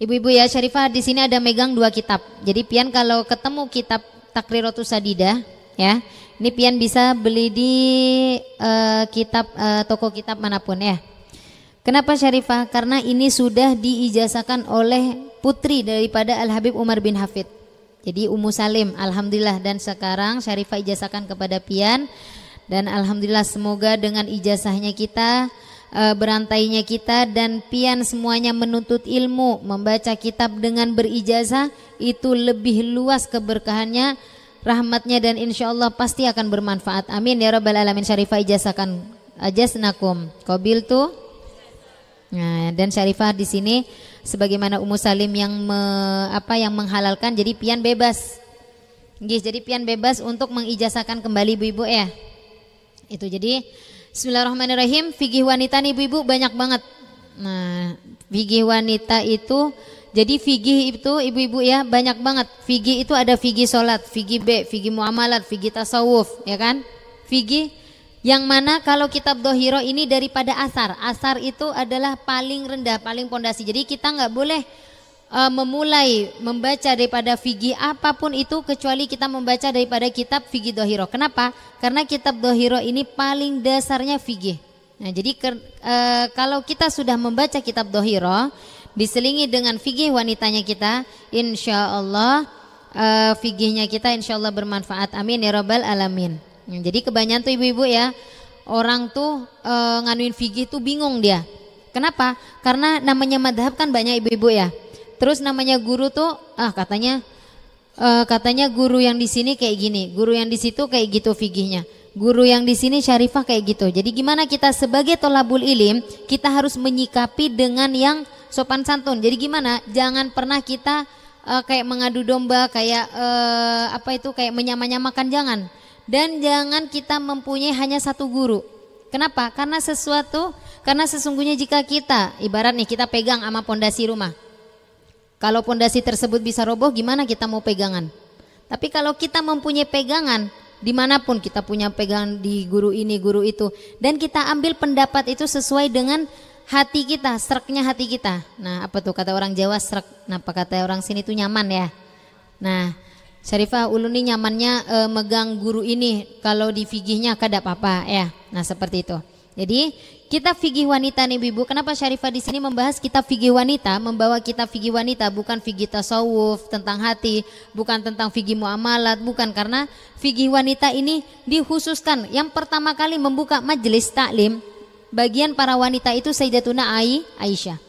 Ibu-ibu ya, Syarifah di sini ada megang 2 kitab. Jadi pian kalau ketemu kitab Takriratus Sadidah ya, ini pian bisa beli di toko kitab manapun ya. Kenapa Syarifah? Karena ini sudah diijazahkan oleh putri daripada Al-Habib Umar bin Hafid. Jadi Ummu Salim, alhamdulillah, dan sekarang Syarifah ijazahkan kepada pian dan alhamdulillah semoga dengan ijazahnya kita berantainya kita dan pian semuanya menuntut ilmu, membaca kitab dengan berijazah itu lebih luas keberkahannya, rahmatnya dan insya Allah pasti akan bermanfaat. Amin ya rabbal alamin. Syarifah ijazahkan ajaznakum qabiltu. Nah, dan Syarifah di sini sebagaimana Ummu Salim yang menghalalkan, jadi pian bebas. Nggih, jadi pian bebas untuk mengijazahkan kembali Ibu-ibu ya. Itu jadi Bismillahirrahmanirrahim. Fikih wanita nih Ibu-ibu banyak banget. Nah, fikih wanita itu jadi fikih itu Ibu-ibu ya banyak banget. Fikih itu ada fikih salat, fikih fikih muamalat, fikih tasawuf, ya kan? Fikih yang mana kalau kitab Dohiro ini daripada asar. Asar itu adalah paling rendah, paling pondasi. Jadi kita nggak boleh memulai membaca daripada fikih apapun itu kecuali kita membaca daripada kitab fikih Dohiro. Kenapa? Karena kitab Dohiro ini paling dasarnya fikih. Nah, jadi kalau kita sudah membaca kitab Dohiro diselingi dengan fikih wanitanya kita, insya Allah fikihnya kita insya Allah bermanfaat. Amin ya rabbal alamin. Jadi kebanyakan tuh Ibu-ibu ya, orang tuh nganuin fikih tuh bingung dia. Kenapa? Karena namanya madhab kan banyak Ibu-ibu ya. Terus namanya guru tuh katanya guru yang di sini kayak gini, guru yang di situ kayak gitu fikihnya. Guru yang di sini Syarifah kayak gitu. Jadi gimana kita sebagai tolabul ilim kita harus menyikapi dengan yang sopan santun. Jadi gimana? Jangan pernah kita kayak mengadu domba, kayak kayak menyamanyamakan, jangan. Dan jangan kita mempunyai hanya satu guru. Kenapa? Karena sesungguhnya jika kita ibarat nih kita pegang sama pondasi rumah. Kalau pondasi tersebut bisa roboh, gimana kita mau pegangan? Tapi kalau kita mempunyai pegangan dimanapun, kita punya pegangan di guru ini, guru itu, dan kita ambil pendapat itu sesuai dengan hati kita, sreknya hati kita. Nah, apa tuh kata orang Jawa srek? Nah, apa kata orang sini tuh nyaman ya? Nah, Syarifah ulun nyamannya megang guru ini, kalau di fikihnya kada apa-apa ya. Nah, seperti itu. Jadi kita fikih wanita nih Ibu. Kenapa Syarifah di sini membahas kitab fikih wanita, membawa kitab fikih wanita, bukan fikih tasawuf tentang hati, bukan tentang fikih muamalat, bukan, karena fikih wanita ini dikhususkan yang pertama kali membuka majelis taklim bagian para wanita itu Sayyidatuna Aisyah.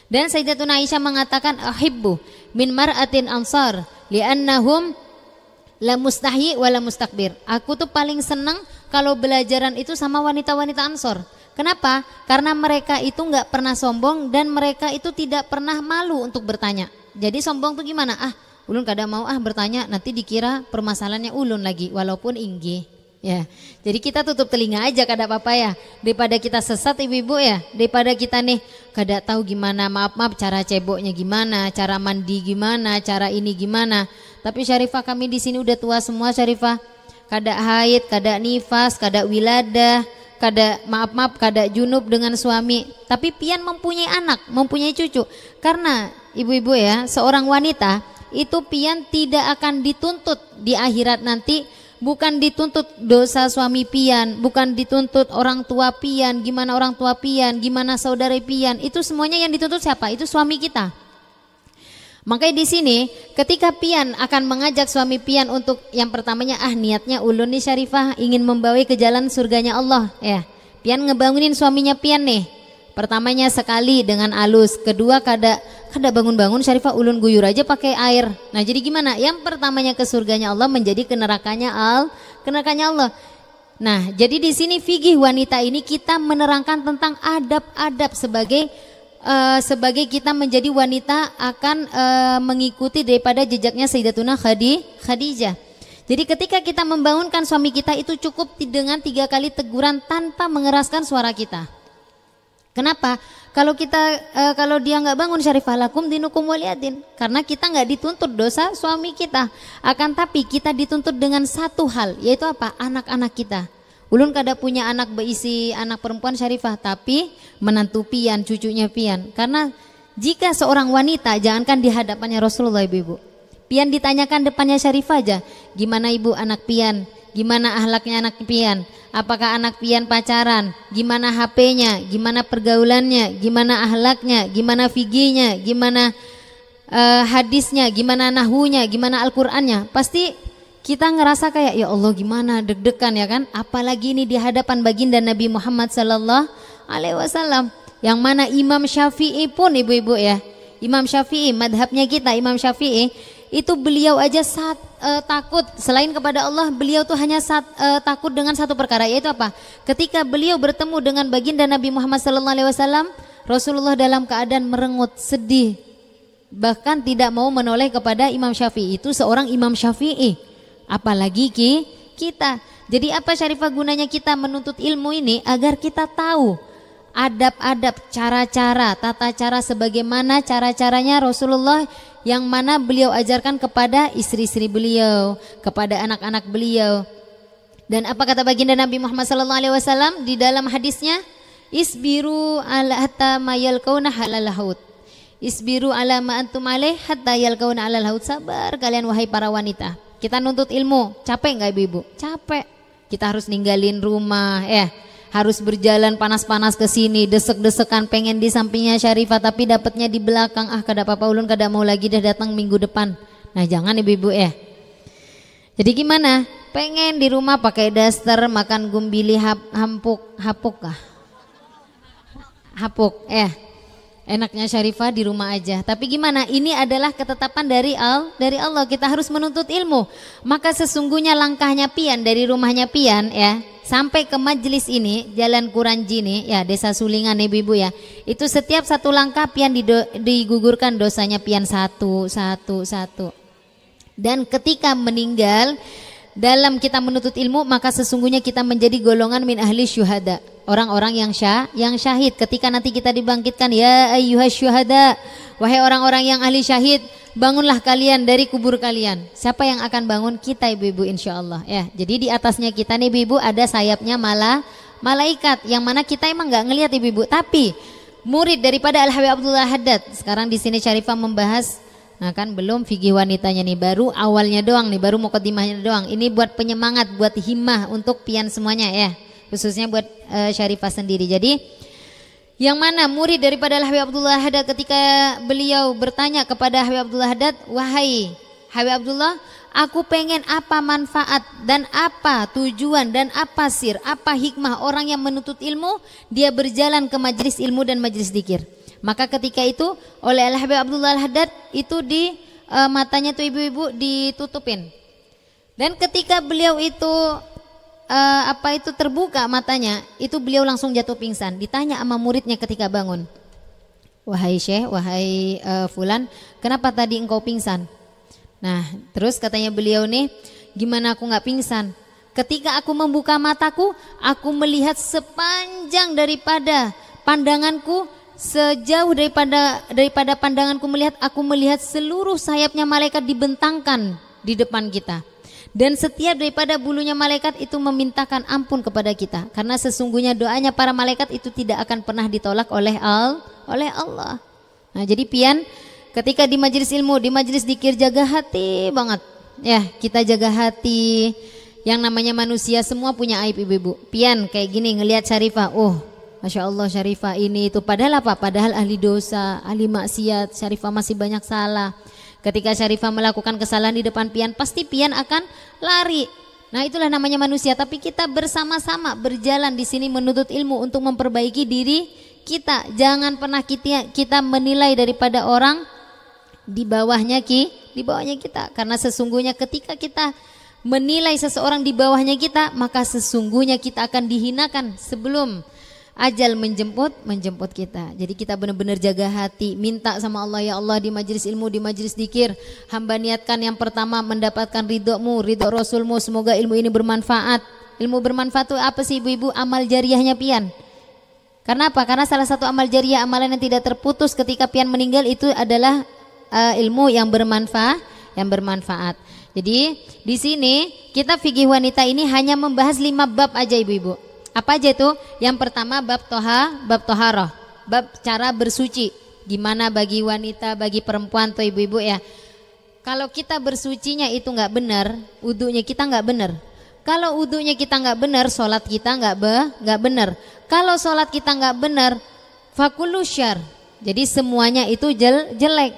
Dan Sayyidatuna Aisyah mengatakan ahibbu min mar'atin ansar li'annahum la mustahyi wa la mustakbir. Aku tuh paling senang kalau belajaran itu sama wanita-wanita Ansor. Kenapa? Karena mereka itu nggak pernah sombong dan mereka itu tidak pernah malu untuk bertanya. Jadi sombong tuh gimana? Ulun kada mau bertanya, nanti dikira permasalahannya ulun lagi, walaupun inggih. Ya, jadi kita tutup telinga aja kada apa-apa ya. Daripada kita sesat ibu-ibu ya, daripada kita nih kada tahu gimana, maaf cara ceboknya gimana, cara mandi gimana, cara ini gimana. Tapi Syarifah kami di sini udah tua semua Syarifah. Kada haid, kada nifas, kada wiladah, kada kada junub dengan suami, tapi pian mempunyai anak, mempunyai cucu. Karena ibu-ibu ya, seorang wanita itu pian tidak akan dituntut di akhirat nanti, bukan dituntut dosa suami pian, bukan dituntut orang tua pian, gimana orang tua pian, gimana saudara pian, itu semuanya yang dituntut siapa? Itu suami kita. Makanya di sini ketika pian akan mengajak suami pian untuk yang pertamanya niatnya ulun nih Syarifah ingin membawa ke jalan surganya Allah ya. Pian ngebangunin suaminya pian nih. Pertamanya sekali dengan alus, kedua kada bangun-bangun Syarifah ulun guyur aja pakai air. Nah, jadi gimana? Yang pertamanya ke surganya Allah menjadi ke nerakanya Allah. Nah, jadi di sini fikih wanita ini kita menerangkan tentang adab-adab sebagai kita menjadi wanita akan mengikuti daripada jejaknya Sayyidatuna Khadijah. Jadi ketika kita membangunkan suami kita itu cukup dengan 3 kali teguran tanpa mengeraskan suara kita. Kenapa? Kalau dia nggak bangun Syarifah lakum dinukum waliyadin, karena kita nggak dituntut dosa suami kita, akan tapi kita dituntut dengan satu hal, yaitu apa? Anak-anak kita. Ulun kada punya anak berisi anak perempuan Syarifah, tapi menantu pian, cucunya pian. Karena jika seorang wanita, jangankan di hadapannya Rasulullah ibu-ibu, pian ditanyakan depannya Syarifah aja, gimana ibu anak pian, gimana ahlaknya anak pian, apakah anak pian pacaran, gimana HP-nya, gimana pergaulannya, gimana ahlaknya, gimana fikihnya, gimana hadisnya, gimana nahwunya, gimana Al-Qur'annya, pasti kita ngerasa kayak ya Allah gimana deg-degan ya kan, apalagi ini di hadapan baginda Nabi Muhammad sallallahu alaihi wasallam, yang mana Imam Syafi'i pun ibu-ibu ya, Imam Syafi'i madhabnya kita, Imam Syafi'i itu beliau aja takut selain kepada Allah, beliau tuh hanya takut dengan satu perkara, yaitu apa? Ketika beliau bertemu dengan baginda Nabi Muhammad sallallahu alaihi wasallam, Rasulullah dalam keadaan merengut, sedih, bahkan tidak mau menoleh kepada Imam Syafi'i. Itu seorang Imam Syafi'i, apalagi kita. Jadi apa Syarifah gunanya kita menuntut ilmu ini? Agar kita tahu adab-adab, cara-cara, tata cara sebagaimana cara-caranya Rasulullah, yang mana beliau ajarkan kepada istri-istri beliau, kepada anak-anak beliau. Dan apa kata baginda Nabi Muhammad SAW di dalam hadisnya? Isbiru ala hatta ma yalqauna halal haut. Isbiru ala ma antum alaih hatta yalqauna alal haut. Sabar kalian wahai para wanita. Kita nuntut ilmu, capek nggak ibu-ibu? Capek. Kita harus ninggalin rumah, harus berjalan panas-panas ke sini, desek-desekan pengen di sampingnya Syarifah, tapi dapatnya di belakang. Kada apa-apa ulun kada mau lagi dah datang minggu depan. Nah jangan ibu-ibu ya. Jadi gimana? Pengen di rumah pakai daster, makan gumbili hapuk enaknya Syarifah di rumah aja. Tapi gimana? Ini adalah ketetapan dari Allah. Kita harus menuntut ilmu. Maka sesungguhnya langkahnya pian dari rumahnya pian ya sampai ke majelis ini, Jalan Kuranji nih ya, Desa Sulingan ibu-ibu ya. Itu setiap satu langkah pian digugurkan dosanya pian satu. Dan ketika meninggal dalam kita menuntut ilmu, maka sesungguhnya kita menjadi golongan min ahli syuhada, orang-orang yang syahid. Ketika nanti kita dibangkitkan, ya ayyuhas syuhada, wahai orang-orang yang ahli syahid, bangunlah kalian dari kubur kalian. Siapa yang akan bangun? Kita ibu-ibu insyaallah ya. Jadi di atasnya kita nih ibu-ibu ada sayapnya malaikat, yang mana kita emang nggak ngelihat ibu-ibu, tapi murid daripada Al-Habib Abdullah Haddad. Sekarang di sini Syarifah membahas, nah kan belum fikih wanitanya nih, baru awalnya doang nih, baru mukadimahnya doang. Ini buat penyemangat, buat himmah untuk pian semuanya ya. khususnya buat Syarifah sendiri. Jadi yang mana murid daripada Habib Abdullah Haddad ketika beliau bertanya kepada Habib Abdullah Haddad, wahai Habib Abdullah, aku pengen apa manfaat dan apa tujuan dan apa sir, apa hikmah orang yang menuntut ilmu dia berjalan ke majelis ilmu dan majelis zikir. Maka ketika itu oleh Habib Abdullah Haddad itu di matanya tuh ibu-ibu ditutupin. Dan ketika beliau itu terbuka matanya, itu beliau langsung jatuh pingsan. Ditanya sama muridnya ketika bangun, wahai Syekh, wahai Fulan, kenapa tadi engkau pingsan? Nah terus katanya beliau nih, gimana aku gak pingsan? Ketika aku membuka mataku, aku melihat sepanjang daripada pandanganku, sejauh daripada pandanganku melihat, aku melihat seluruh sayapnya malaikat dibentangkan di depan kita. Dan setiap daripada bulunya malaikat itu memintakan ampun kepada kita. Karena sesungguhnya doanya para malaikat itu tidak akan pernah ditolak oleh Allah. Nah jadi pian, ketika di majelis ilmu, di majelis zikir, jaga hati banget. Ya kita jaga hati. Yang namanya manusia semua punya aib ibu-ibu. Pian kayak gini ngelihat Syarifah, oh Masya Allah Syarifah ini itu. Padahal apa? Padahal ahli dosa, ahli maksiat. Syarifah masih banyak salah. Ketika Syarifah melakukan kesalahan di depan pian, pasti pian akan lari. Nah itulah namanya manusia. Tapi kita bersama-sama berjalan di sini menuntut ilmu untuk memperbaiki diri kita. Jangan pernah kita menilai daripada orang di bawahnya kita. Karena sesungguhnya ketika kita menilai seseorang di bawahnya kita, maka sesungguhnya kita akan dihinakan sebelum ajal menjemput kita. Jadi kita benar-benar jaga hati, minta sama Allah, ya Allah di majelis ilmu, di majelis zikir, hamba niatkan yang pertama mendapatkan ridho-Mu, ridho Rasul-Mu, semoga ilmu ini bermanfaat. Ilmu bermanfaat itu apa sih ibu-ibu? Amal jariahnya pian. Karena apa? Karena salah satu amal jariah, amalan yang tidak terputus ketika pian meninggal itu adalah ilmu yang bermanfaat. Jadi di sini kita fikih wanita ini hanya membahas 5 bab aja ibu-ibu. Apa aja itu? Yang pertama bab toharoh, bab cara bersuci. Gimana bagi wanita, bagi perempuan tuh ibu-ibu ya. Kalau kita bersucinya itu nggak benar, wudunya kita nggak benar. Kalau wudunya kita nggak benar, sholat kita nggak benar. Kalau sholat kita nggak benar, fakullu syar. Jadi semuanya itu jelek.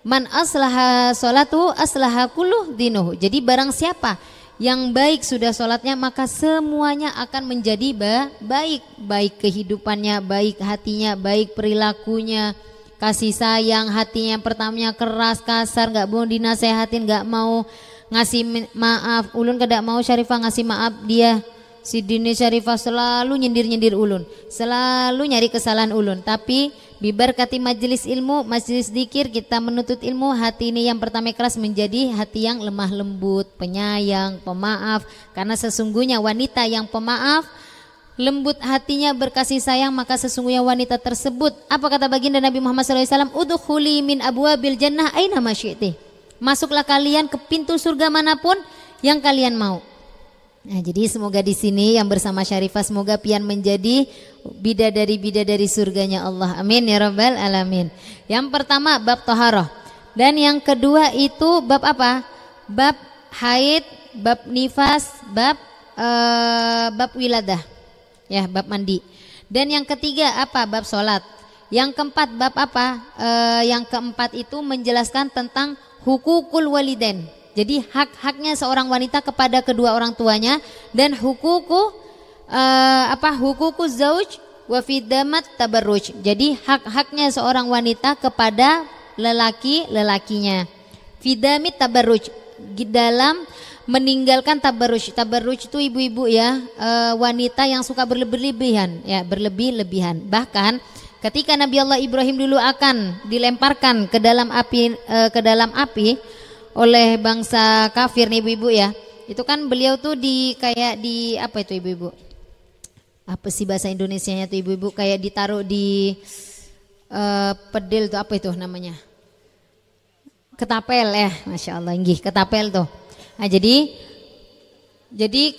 Man aslaha sholatu aslaha kulluh dinuhu. Jadi barang siapa yang baik sudah sholatnya, maka semuanya akan menjadi baik. Baik kehidupannya, baik hatinya, baik perilakunya, kasih sayang, hatinya yang pertamanya keras, kasar, gak mau dinasehatin, gak mau ngasih maaf. Ulun kada mau Syarifah ngasih maaf dia. Si Dini Syarifah selalu nyindir-nyindir ulun, selalu nyari kesalahan ulun. Tapi bibarkati majelis ilmu, majelis zikir, kita menuntut ilmu, hati ini yang pertama keras menjadi hati yang lemah lembut, penyayang, pemaaf. Karena sesungguhnya wanita yang pemaaf, lembut hatinya, berkasih sayang, maka sesungguhnya wanita tersebut, apa kata baginda Nabi Muhammad SAW, udkhuli min abwabil jannah aina masyi'ti. Masuklah kalian ke pintu surga manapun yang kalian mau. Nah, jadi semoga di sini yang bersama Syarifah, semoga pian menjadi bidadari surganya Allah. Amin ya rabbal alamin. Yang pertama bab toharoh, dan yang kedua itu bab apa? Bab haid, bab nifas, bab wiladah, ya bab mandi. Dan yang ketiga apa? Bab sholat. Yang keempat bab apa? Yang keempat itu menjelaskan tentang hukukul walidain. Jadi hak-haknya seorang wanita kepada kedua orang tuanya, dan hukuku zauj wa fidamat tabarruj. Jadi hak-haknya seorang wanita kepada lelakinya. Fidamit tabarruj, dalam meninggalkan tabarruj. Tabarruj itu ibu-ibu ya, wanita yang suka berlebihan. Bahkan ketika Nabi Allah Ibrahim dulu akan dilemparkan ke dalam api oleh bangsa kafir nih ibu-ibu ya, itu kan beliau tuh apa itu ibu-ibu? Apa sih bahasa Indonesianya tuh ibu-ibu? Kayak ditaruh di pedel tuh, apa itu namanya? Ketapel ya, masya Allah, inggih ketapel tuh. Nah jadi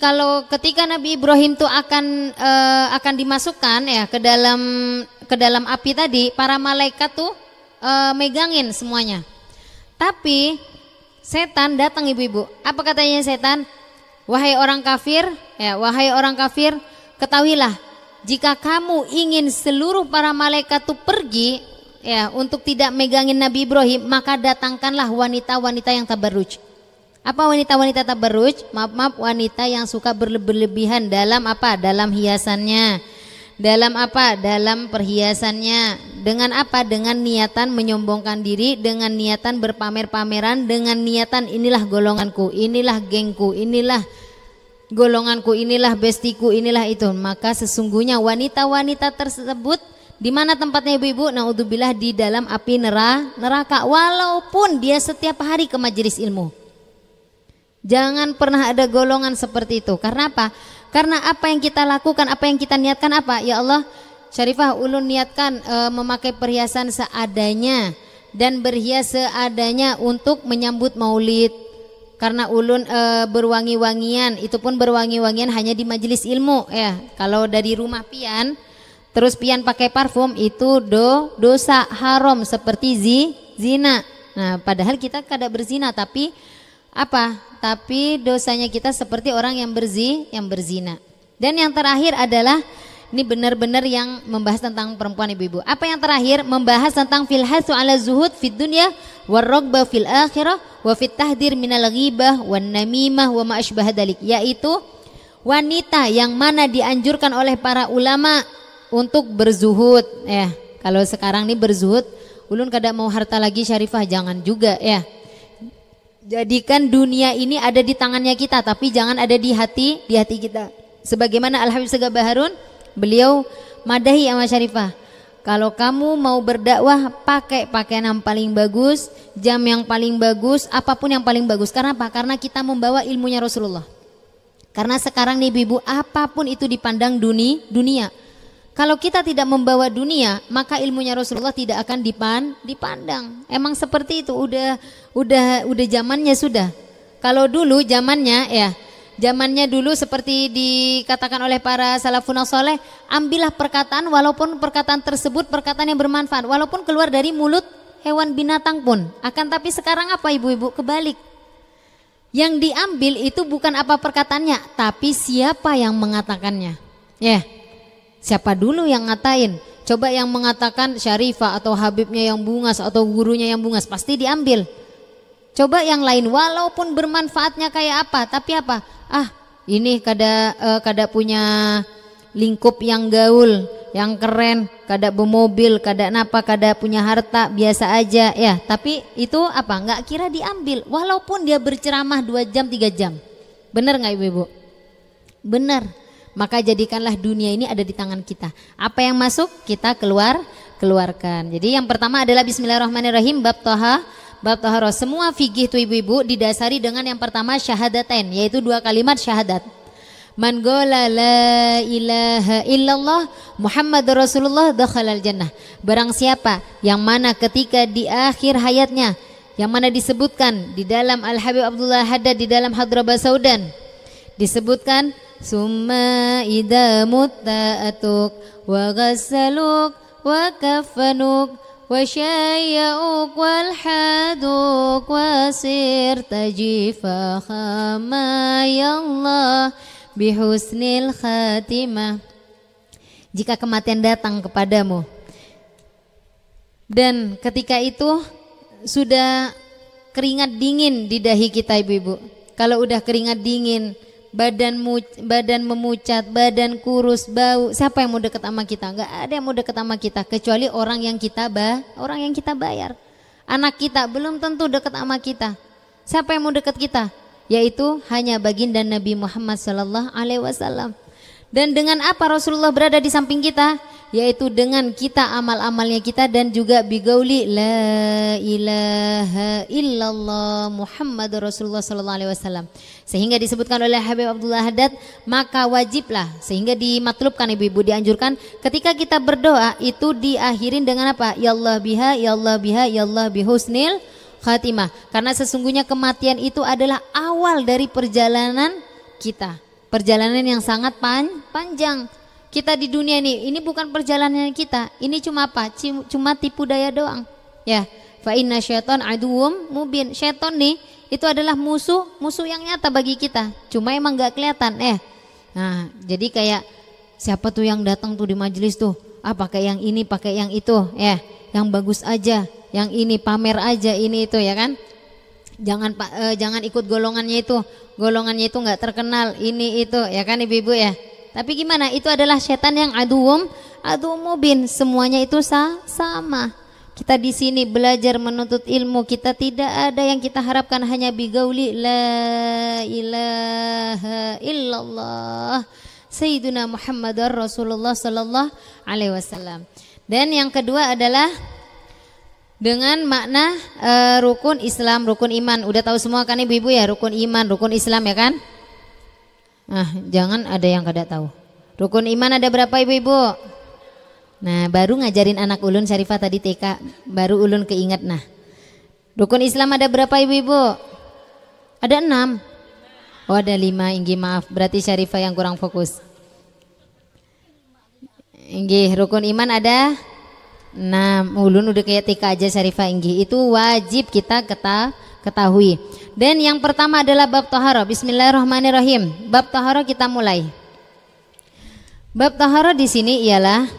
kalau ketika Nabi Ibrahim tuh akan dimasukkan ya ke dalam api tadi, para malaikat tuh megangin semuanya. Tapi setan datang ibu-ibu. Apa katanya setan? Wahai orang kafir, ketahuilah jika kamu ingin seluruh para malaikat itu pergi ya untuk tidak megangin Nabi Ibrahim, maka datangkanlah wanita-wanita yang tabarruj. Apa wanita-wanita tabarruj? Maaf, wanita yang suka berlebihan dalam apa? Dalam hiasannya. Dalam apa? Dalam perhiasannya. Dengan apa? Dengan niatan menyombongkan diri, dengan niatan berpamer-pameran, dengan niatan inilah golonganku, inilah gengku, inilah golonganku, inilah bestiku, inilah itu. Maka sesungguhnya wanita-wanita tersebut di mana tempatnya ibu-ibu? Naudzubillah, di dalam api neraka, walaupun dia setiap hari ke majelis ilmu. Jangan pernah ada golongan seperti itu. Karena apa? Karena apa yang kita lakukan, apa yang kita niatkan apa? Ya Allah, Syarifah, ulun niatkan memakai perhiasan seadanya dan berhias seadanya untuk menyambut maulid. Karena ulun berwangi-wangian, itu pun berwangi-wangian hanya di majelis ilmu ya. Kalau dari rumah pian, terus pian pakai parfum, itu dosa haram seperti zina. Nah, padahal kita kada berzina, tapi apa? Tapi dosanya kita seperti orang yang berzina. Dan yang terakhir adalah ini benar-benar yang membahas tentang perempuan ibu-ibu. Apa yang terakhir? Membahas tentang fil hasu ala zuhud fid dunya warragba fil akhirah wa fit tahdir minal ghibah wan namimah wa ma asbah dalik, yaitu wanita yang mana dianjurkan oleh para ulama untuk berzuhud ya. Kalau sekarang nih berzuhud, ulun kada mau harta lagi Syarifah, jangan juga ya. Jadikan dunia ini ada di tangannya kita, tapi jangan ada di hati kita. Sebagaimana Al-Habib Segaf Baharun, beliau madahi sama Syarifah, kalau kamu mau berdakwah pakai pakaian yang paling bagus, jam yang paling bagus, apapun yang paling bagus. Karena apa? Karena kita membawa ilmunya Rasulullah. Karena sekarang nih ibu, apapun itu dipandang dunia. Kalau kita tidak membawa dunia, maka ilmunya Rasulullah tidak akan dipandang. Emang seperti itu, udah zamannya sudah. Kalau dulu zamannya dulu seperti dikatakan oleh para salafun saleh, ambillah perkataan walaupun perkataan tersebut perkataan yang bermanfaat, walaupun keluar dari mulut hewan binatang pun. Akan tapi sekarang apa ibu-ibu? Kebalik. Yang diambil itu bukan apa perkataannya, tapi siapa yang mengatakannya. Ya. Siapa dulu yang ngatain? Coba yang mengatakan Syarifah atau Habibnya yang bungas atau gurunya yang bungas, pasti diambil. Coba yang lain walaupun bermanfaatnya kayak apa, tapi apa? Ini kada punya lingkup yang gaul, yang keren, kada bermobil, kada punya harta, biasa aja ya. Tapi itu apa? Nggak kira diambil walaupun dia berceramah 2 jam 3 jam. Benar nggak ibu-ibu? Benar. Maka jadikanlah dunia ini ada di tangan kita. Apa yang masuk kita keluarkan. Jadi yang pertama adalah Bismillahirrahmanirrahim, bab Toha. Semua fikih itu ibu-ibu didasari dengan yang pertama syahadatain, yaitu 2 kalimat syahadat. Man qala la ilaha illallah Muhammadur Rasulullah dakhalal jannah. Barang siapa yang mana ketika di akhir hayatnya, yang mana disebutkan di dalam Al-Habib Abdullah Haddad di dalam Hadrabah Saudan, disebutkan summa idza mutta'atuk wa ghassaluk wa kafanuk wa syayya'uk wal haduk wa sirta jifa khamayallah bihusnil khatimah. Jika kematian datang kepadamu dan ketika itu sudah keringat dingin di dahi kita ibu-ibu. Kalau udah keringat dingin, badan memucat, badan kurus, bau, siapa yang mau dekat sama kita? Enggak ada yang mau dekat sama kita kecuali orang yang kita bayar. Anak kita belum tentu dekat sama kita. Siapa yang mau dekat kita? Yaitu hanya baginda Nabi Muhammad sallallahu alaihi wasallam. Dan dengan apa Rasulullah berada di samping kita? Yaitu dengan kita amal-amalnya kita dan juga bigauli la ilaha illallah Muhammad Rasulullah sallallahu alaihi wasallam. Sehingga disebutkan oleh Habib Abdullah Haddad, maka wajiblah, sehingga dimatlubkan ibu-ibu, dianjurkan ketika kita berdoa itu diakhirin dengan apa? Ya Allah biha, ya Allah biha, ya Allah bihusnil khatimah. Karena sesungguhnya kematian itu adalah awal dari perjalanan kita. Perjalanan yang sangat panjang. Kita di dunia ini bukan perjalanan kita. Ini cuma apa? Cuma tipu daya doang. Ya, fa inna syaiton aduwwum mubin. Syaiton nih itu adalah musuh yang nyata bagi kita. Cuma emang nggak kelihatan. Nah, jadi kayak Siapa tuh yang datang tuh di majelis tuh, pakai yang ini, pakai yang itu, ya, yang bagus aja, yang ini pamer aja ini itu, ya kan? Jangan ikut golongannya itu nggak terkenal ini itu, ya kan ibu-ibu ya. Tapi gimana? Itu adalah setan yang aduum mubin. Semuanya itu sama. Kita di sini belajar menuntut ilmu, kita tidak ada yang kita harapkan hanya bigauli la ilaha illallah Sayyiduna Muhammadar Rasulullah sallallahu alaihi wasallam. Dan yang kedua adalah dengan makna rukun Islam, rukun iman. Udah tahu semua kan ibu-ibu ya, rukun iman, rukun Islam ya kan? Jangan ada yang kada tahu. Rukun iman ada berapa ibu-ibu? Nah, baru ngajarin anak ulun Syarifah tadi TK, baru ulun keinget. Nah, rukun Islam ada berapa ibu-ibu? Ada 6. Oh, ada 5. Inggi maaf, berarti Syarifah yang kurang fokus. Inggi, rukun iman ada 6. Ulun udah kayak TK aja Syarifah inggi. Itu wajib kita ketahui. Dan yang pertama adalah bab taharah. Bismillahirrahmanirrahim. Bab taharah kita mulai. Bab taharah di sini ialah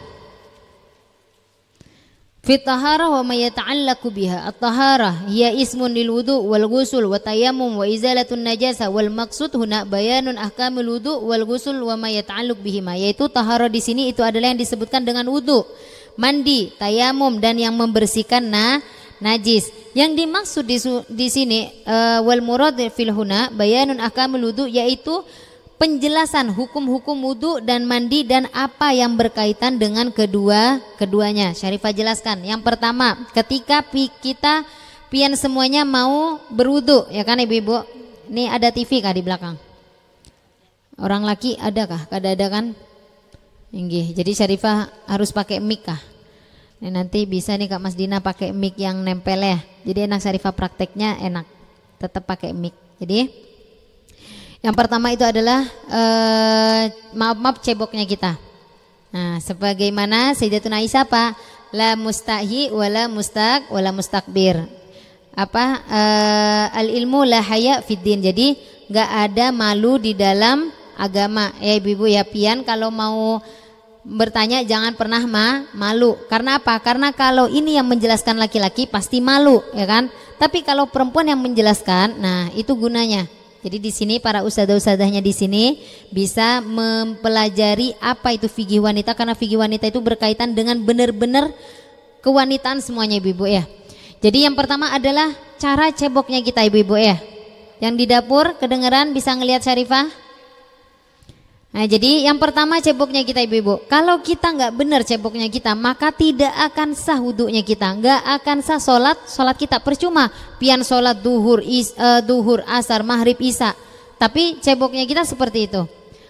fi taharah wa ma yata'allaqu biha. At-taharah hiya ismun lil wudu wal ghusl wa tayammum wa izalatun najasa wal maqsud huna bayanun ahkamul wudu wal ghusl wa ma yata'allaq bihima. Yaitu taharah di sini itu adalah yang disebutkan dengan wudu, mandi, tayamum dan yang membersihkan najis. Yang dimaksud di sini wal murad fil huna bayanun ahkamul wudu, yaitu penjelasan hukum-hukum wudu dan mandi dan apa yang berkaitan dengan keduanya. Syarifah jelaskan. Yang pertama, ketika kita pian semuanya mau berwudu, ya kan ibu-ibu? Ini ada TV kah di belakang? Orang laki ada kah? Kada ada kan? Inggih. Jadi Syarifah harus pakai mic kah? Ini nanti bisa nih Kak Mas Dina pakai mic yang nempel ya. Jadi enak Syarifah prakteknya enak. Tetap pakai mic. Jadi yang pertama itu adalah maaf ceboknya kita. Nah, sebagaimana Sayyidatuna Aisyah apa? La mustahi wala mustakbir. Al ilmu la haya fiddin. Jadi enggak ada malu di dalam agama. Ya ibu-ibu ya, pian kalau mau bertanya jangan pernah malu. Karena apa? Karena kalau ini yang menjelaskan laki-laki pasti malu, ya kan? Tapi kalau perempuan yang menjelaskan, nah itu gunanya. Jadi di sini para ustadzah-ustadzahnya di sini bisa mempelajari apa itu fikih wanita, karena fikih wanita itu berkaitan dengan benar-benar kewanitaan semuanya ibu-ibu ya. Jadi yang pertama adalah cara ceboknya kita ibu-ibu ya. Yang di dapur kedengeran bisa ngelihat Syarifah? Nah, jadi yang pertama ceboknya kita ibu-ibu. Kalau kita nggak benar ceboknya kita, maka tidak akan sah wudunya kita, nggak akan sah sholat kita percuma. Pian sholat duhur, asar, maghrib, isya, tapi ceboknya kita seperti itu.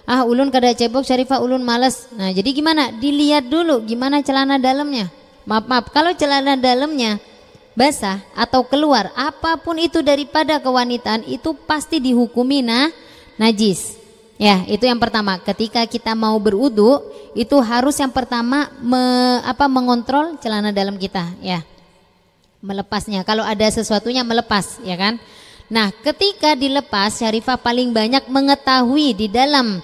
Ulun kada cebok Syarifah, ulun malas. Nah, jadi gimana? Dilihat dulu gimana celana dalamnya. Maaf, kalau celana dalamnya basah atau keluar apapun itu daripada kewanitaan, itu pasti dihukumi najis. Ya, itu yang pertama. Ketika kita mau berwudu, itu harus yang pertama mengontrol celana dalam kita, ya. Melepasnya. Kalau ada sesuatunya melepas, ya kan? Nah, ketika dilepas, Syarifah paling banyak mengetahui di dalam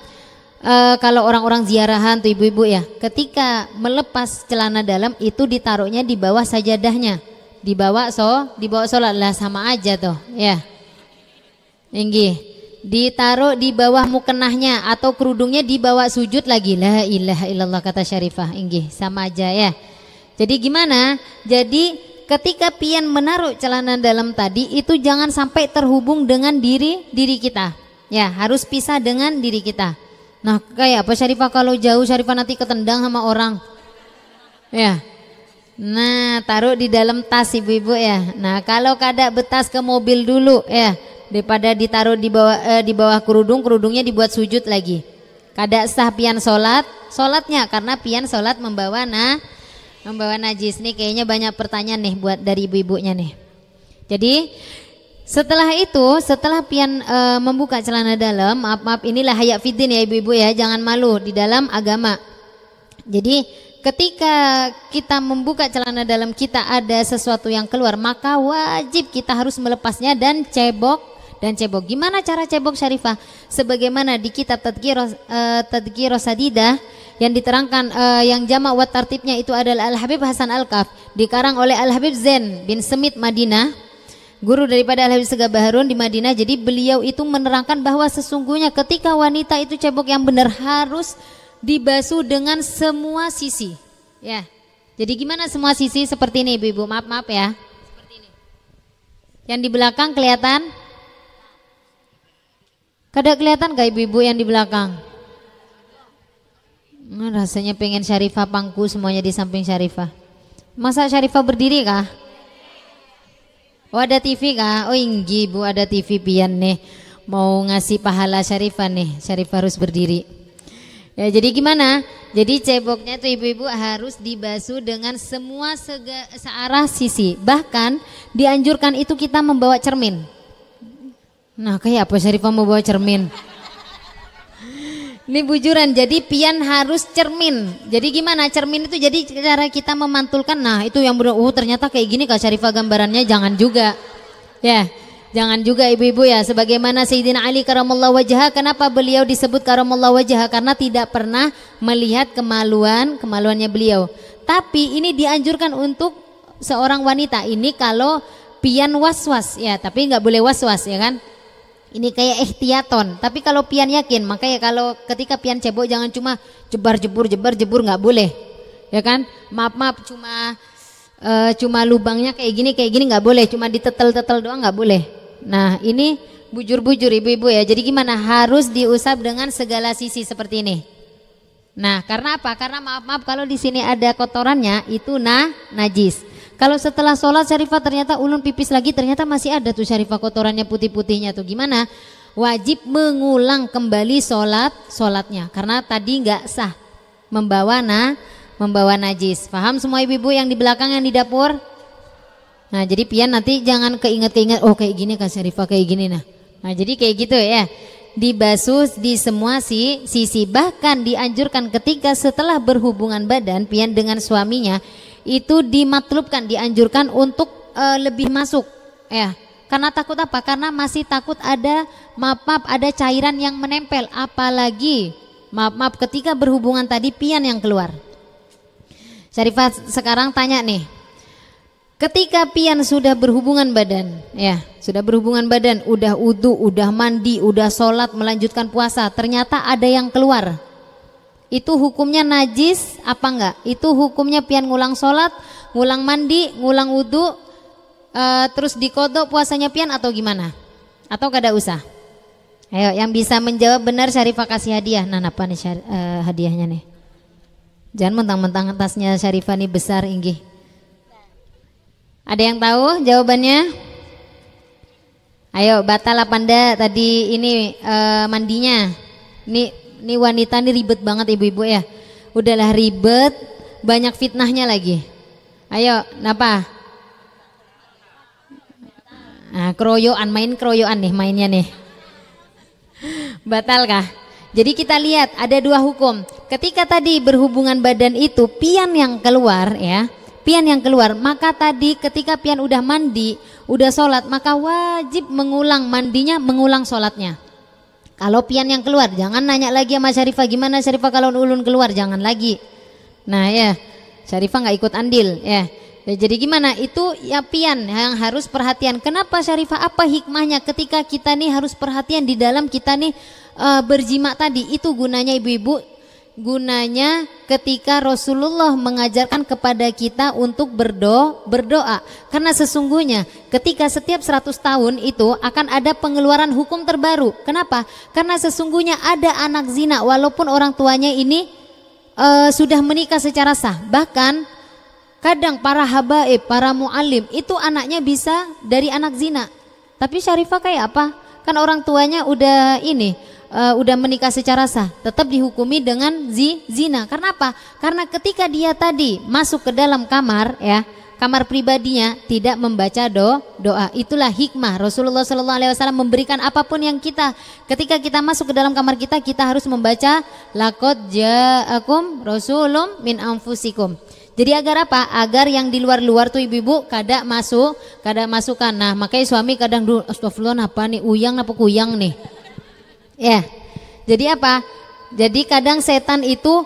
kalau orang-orang ziarahan tuh ibu-ibu ya, ketika melepas celana dalam itu ditaruhnya di bawah sajadahnya. Dibawa sholat lah, sama aja tuh, ya. Tinggi. Ditaruh di bawah mukenahnya atau kerudungnya dibawa sujud lagi. La ilaha illallah kata Syarifah. Inggih, sama aja ya. Jadi gimana? Jadi ketika pian menaruh celana dalam tadi itu jangan sampai terhubung dengan diri kita. Ya, harus pisah dengan diri kita. Nah, kayak apa Syarifah kalau jauh Syarifah nanti ketendang sama orang. Ya. Nah, taruh di dalam tas ibu-ibu ya. Nah, kalau kada betas ke mobil dulu ya. Daripada ditaruh di bawah kerudungnya dibuat sujud lagi. Kada sah pian sholatnya karena pian sholat membawa najis. Nih kayaknya banyak pertanyaan nih buat dari ibu-ibunya nih. Jadi setelah pian membuka celana dalam, maaf inilah haya fiddin ya ibu-ibu ya, jangan malu di dalam agama. Jadi ketika kita membuka celana dalam kita ada sesuatu yang keluar, maka wajib kita harus melepasnya dan cebok. Gimana cara cebok Syarifah? Sebagaimana di kitab Tadhkirus Sadidah yang diterangkan yang jamak wa tartibnya itu adalah Al-Habib Hasan Al-Kaf, dikarang oleh Al-Habib Zain bin Semit Madinah, guru daripada Al-Habib Segaf Baharun di Madinah. Jadi beliau itu menerangkan bahwa sesungguhnya ketika wanita itu cebok yang benar harus dibasuh dengan semua sisi. Ya. Jadi gimana semua sisi? Seperti ini Ibu-ibu, maaf ya. Seperti ini. Yang di belakang kelihatan? Kada kelihatan gak Ibu-ibu yang di belakang? Rasanya pengen Syarifah pangku semuanya di samping Syarifah. Masa Syarifah berdiri kah? Oh ada TV kah? Oh inggi Bu, ada TV pian nih. Mau ngasih pahala Syarifah nih. Syarifah harus berdiri. Ya jadi gimana? Jadi ceboknya tuh ibu-ibu harus dibasuh dengan semua searah sisi. Bahkan dianjurkan itu kita membawa cermin. Nah kayak apa Syarifah mau bawa cermin? Ini bujuran, jadi pian harus cermin. Jadi gimana cermin itu? Jadi cara kita memantulkan. Nah itu yang benar. Ternyata kayak gini Kak Syarifah gambarannya. Jangan juga. Ya, jangan juga ibu-ibu ya. Sebagaimana Sayyidina Ali karamallahu wajhah. Kenapa beliau disebut karamallahu wajhah? Karena tidak pernah melihat kemaluannya beliau. Tapi ini dianjurkan untuk seorang wanita ini kalau pian was-was ya. Tapi nggak boleh was-was ya kan. Ini kayak ihtiyaton, tapi kalau pian yakin, makanya kalau ketika pian cebok jangan cuma jebar-jebur nggak boleh, ya kan? Maaf cuma lubangnya kayak gini nggak boleh, cuma ditetel-tetel doang nggak boleh. Nah ini bujur-bujur ibu-ibu ya. Jadi gimana? Harus diusap dengan segala sisi seperti ini. Nah karena apa? Karena maaf kalau di sini ada kotorannya itu najis. Kalau setelah sholat Syarifah ternyata ulun pipis lagi, ternyata masih ada tuh Syarifah kotorannya putih-putihnya tuh gimana? Wajib mengulang kembali sholatnya karena tadi nggak sah membawa najis. Paham semua ibu-ibu yang di belakang yang di dapur? Nah jadi pian nanti jangan keinget-keinget oh kayak gini Kak Syarifah kayak gini nah jadi kayak gitu ya. Dibasuh di semua sisi, bahkan dianjurkan ketika setelah berhubungan badan pian dengan suaminya itu dimatlubkan, dianjurkan untuk lebih masuk ya. Karena takut apa? Karena masih takut ada ada cairan yang menempel, apalagi ketika berhubungan tadi pian yang keluar. Syarifah sekarang tanya nih, ketika pian sudah berhubungan badan ya, sudah berhubungan badan, udah wudu, udah mandi, udah sholat, melanjutkan puasa, ternyata ada yang keluar, itu hukumnya najis apa enggak? Itu hukumnya pian ngulang sholat, ngulang mandi, ngulang wudu, terus dikodok puasanya pian atau gimana? Atau kada usah? Ayo yang bisa menjawab benar Syarifah kasih hadiah. Nah apa nih hadiahnya nih? Jangan mentang-mentang tasnya Syarifah nih besar inggih. Ada yang tahu jawabannya? Ayo batal apa ndak tadi ini mandinya? Ini wanita nih ribet banget ibu-ibu ya. Udahlah ribet, banyak fitnahnya lagi. Ayo, napa? Nah, main keroyoan nih mainnya nih. Batal kah? Jadi kita lihat ada dua hukum. Ketika tadi berhubungan badan itu pian yang keluar ya. Pian yang keluar, maka tadi ketika pian udah mandi, udah sholat, maka wajib mengulang mandinya, mengulang sholatnya. Kalau pian yang keluar, jangan nanya lagi sama Syarifah gimana Syarifah kalau ulun keluar, jangan lagi. Nah ya, Syarifah nggak ikut andil ya. Jadi gimana? Itu ya pian yang harus perhatian. Kenapa Syarifah? Apa hikmahnya ketika kita nih harus perhatian di dalam kita nih berjima tadi? Itu gunanya ibu-ibu. Gunanya ketika Rasulullah mengajarkan kepada kita untuk berdoa. Karena sesungguhnya ketika setiap 100 tahun itu akan ada pengeluaran hukum terbaru. Kenapa? Karena sesungguhnya ada anak zina walaupun orang tuanya ini sudah menikah secara sah. Bahkan kadang para habaib, para mu'alim itu anaknya bisa dari anak zina. Tapi Syarifah kayak apa? Kan orang tuanya udah udah menikah secara sah, tetap dihukumi dengan zina. Karena apa? Karena ketika dia tadi masuk ke dalam kamar ya, kamar pribadinya tidak membaca doa. Itulah hikmah Rasulullah SAW memberikan apapun yang ketika kita masuk ke dalam kamar kita harus membaca laqad ja'akum rasulun min anfusikum. Jadi agar apa? Agar yang di luar-luar tuh ibu-ibu kada masukkan. Nah makanya suami kadang dulu astagfirullah apa nih uyang apa kuyang nih. Ya, jadi apa? Jadi kadang setan itu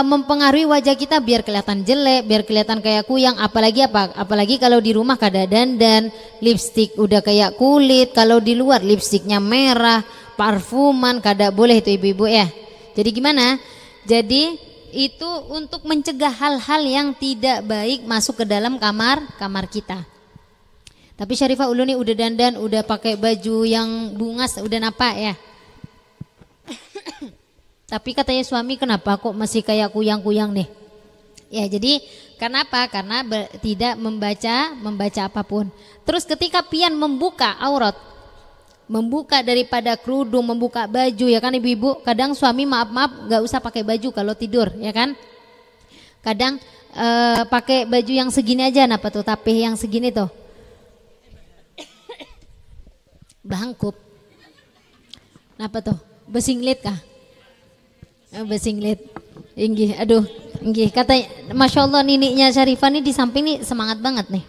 mempengaruhi wajah kita biar kelihatan jelek, biar kelihatan kayak kuyang. Apalagi apa? Apalagi kalau di rumah kada dandan, lipstik udah kayak kulit. Kalau di luar lipstiknya merah, parfuman kada boleh itu ibu-ibu ya. Jadi gimana? Jadi itu untuk mencegah hal-hal yang tidak baik masuk ke dalam kamar kita. Tapi Syarifah ulun nih udah dandan, udah pakai baju yang bungas, udah napa ya. Tapi katanya suami kenapa kok masih kayak kuyang-kuyang nih. Ya jadi kenapa? Karena tidak membaca apapun. Terus ketika pian membuka aurat, membuka daripada kerudung, membuka baju ya kan ibu-ibu. Kadang suami maaf gak usah pakai baju kalau tidur ya kan. Kadang pakai baju yang segini aja, napa tuh tapih yang segini tuh. Bangkup. Napa tuh? Besinglit kah? Besinglit. Inggih, aduh, inggih. Kata Masya Allah niniknya Syarifah nih di samping nih semangat banget nih.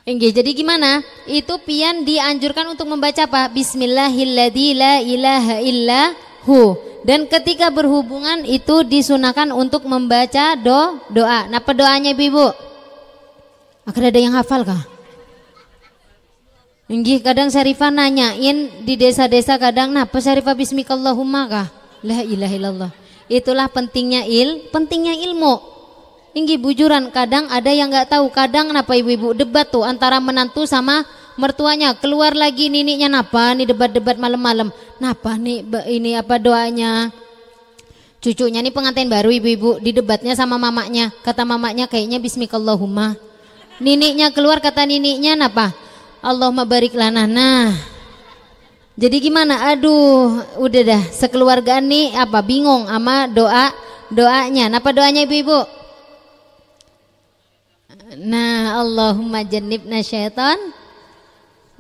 Inggih, jadi gimana? Itu pian dianjurkan untuk membaca apa? Bismillahilladzi la ilaha illahu. Dan ketika berhubungan itu disunahkan untuk membaca doa. Napa doanya ibu-ibu? Akan ada yang hafal kah? Inggih, kadang Syarifah nanyain di desa-desa kadang napa Syarifah bismikallahumma kah? La ilaha illallah. Itulah pentingnya ilmu. Inggih bujuran, kadang ada yang nggak tahu. Kadang napa ibu-ibu debat tuh antara menantu sama mertuanya. Keluar lagi niniknya napa nih debat-debat malam-malam. Napa nih ini apa doanya? Cucunya nih pengantin baru ibu-ibu di debatnya sama mamanya. Kata mamanya kayaknya bismikallahumma. Niniknya keluar kata niniknya napa? Allahumma barik lana. Nah, jadi gimana? Aduh, udah dah sekeluargaan nih apa bingung sama doanya. Napa doanya ibu-ibu? Nah, Allahumma jannibna syaitan.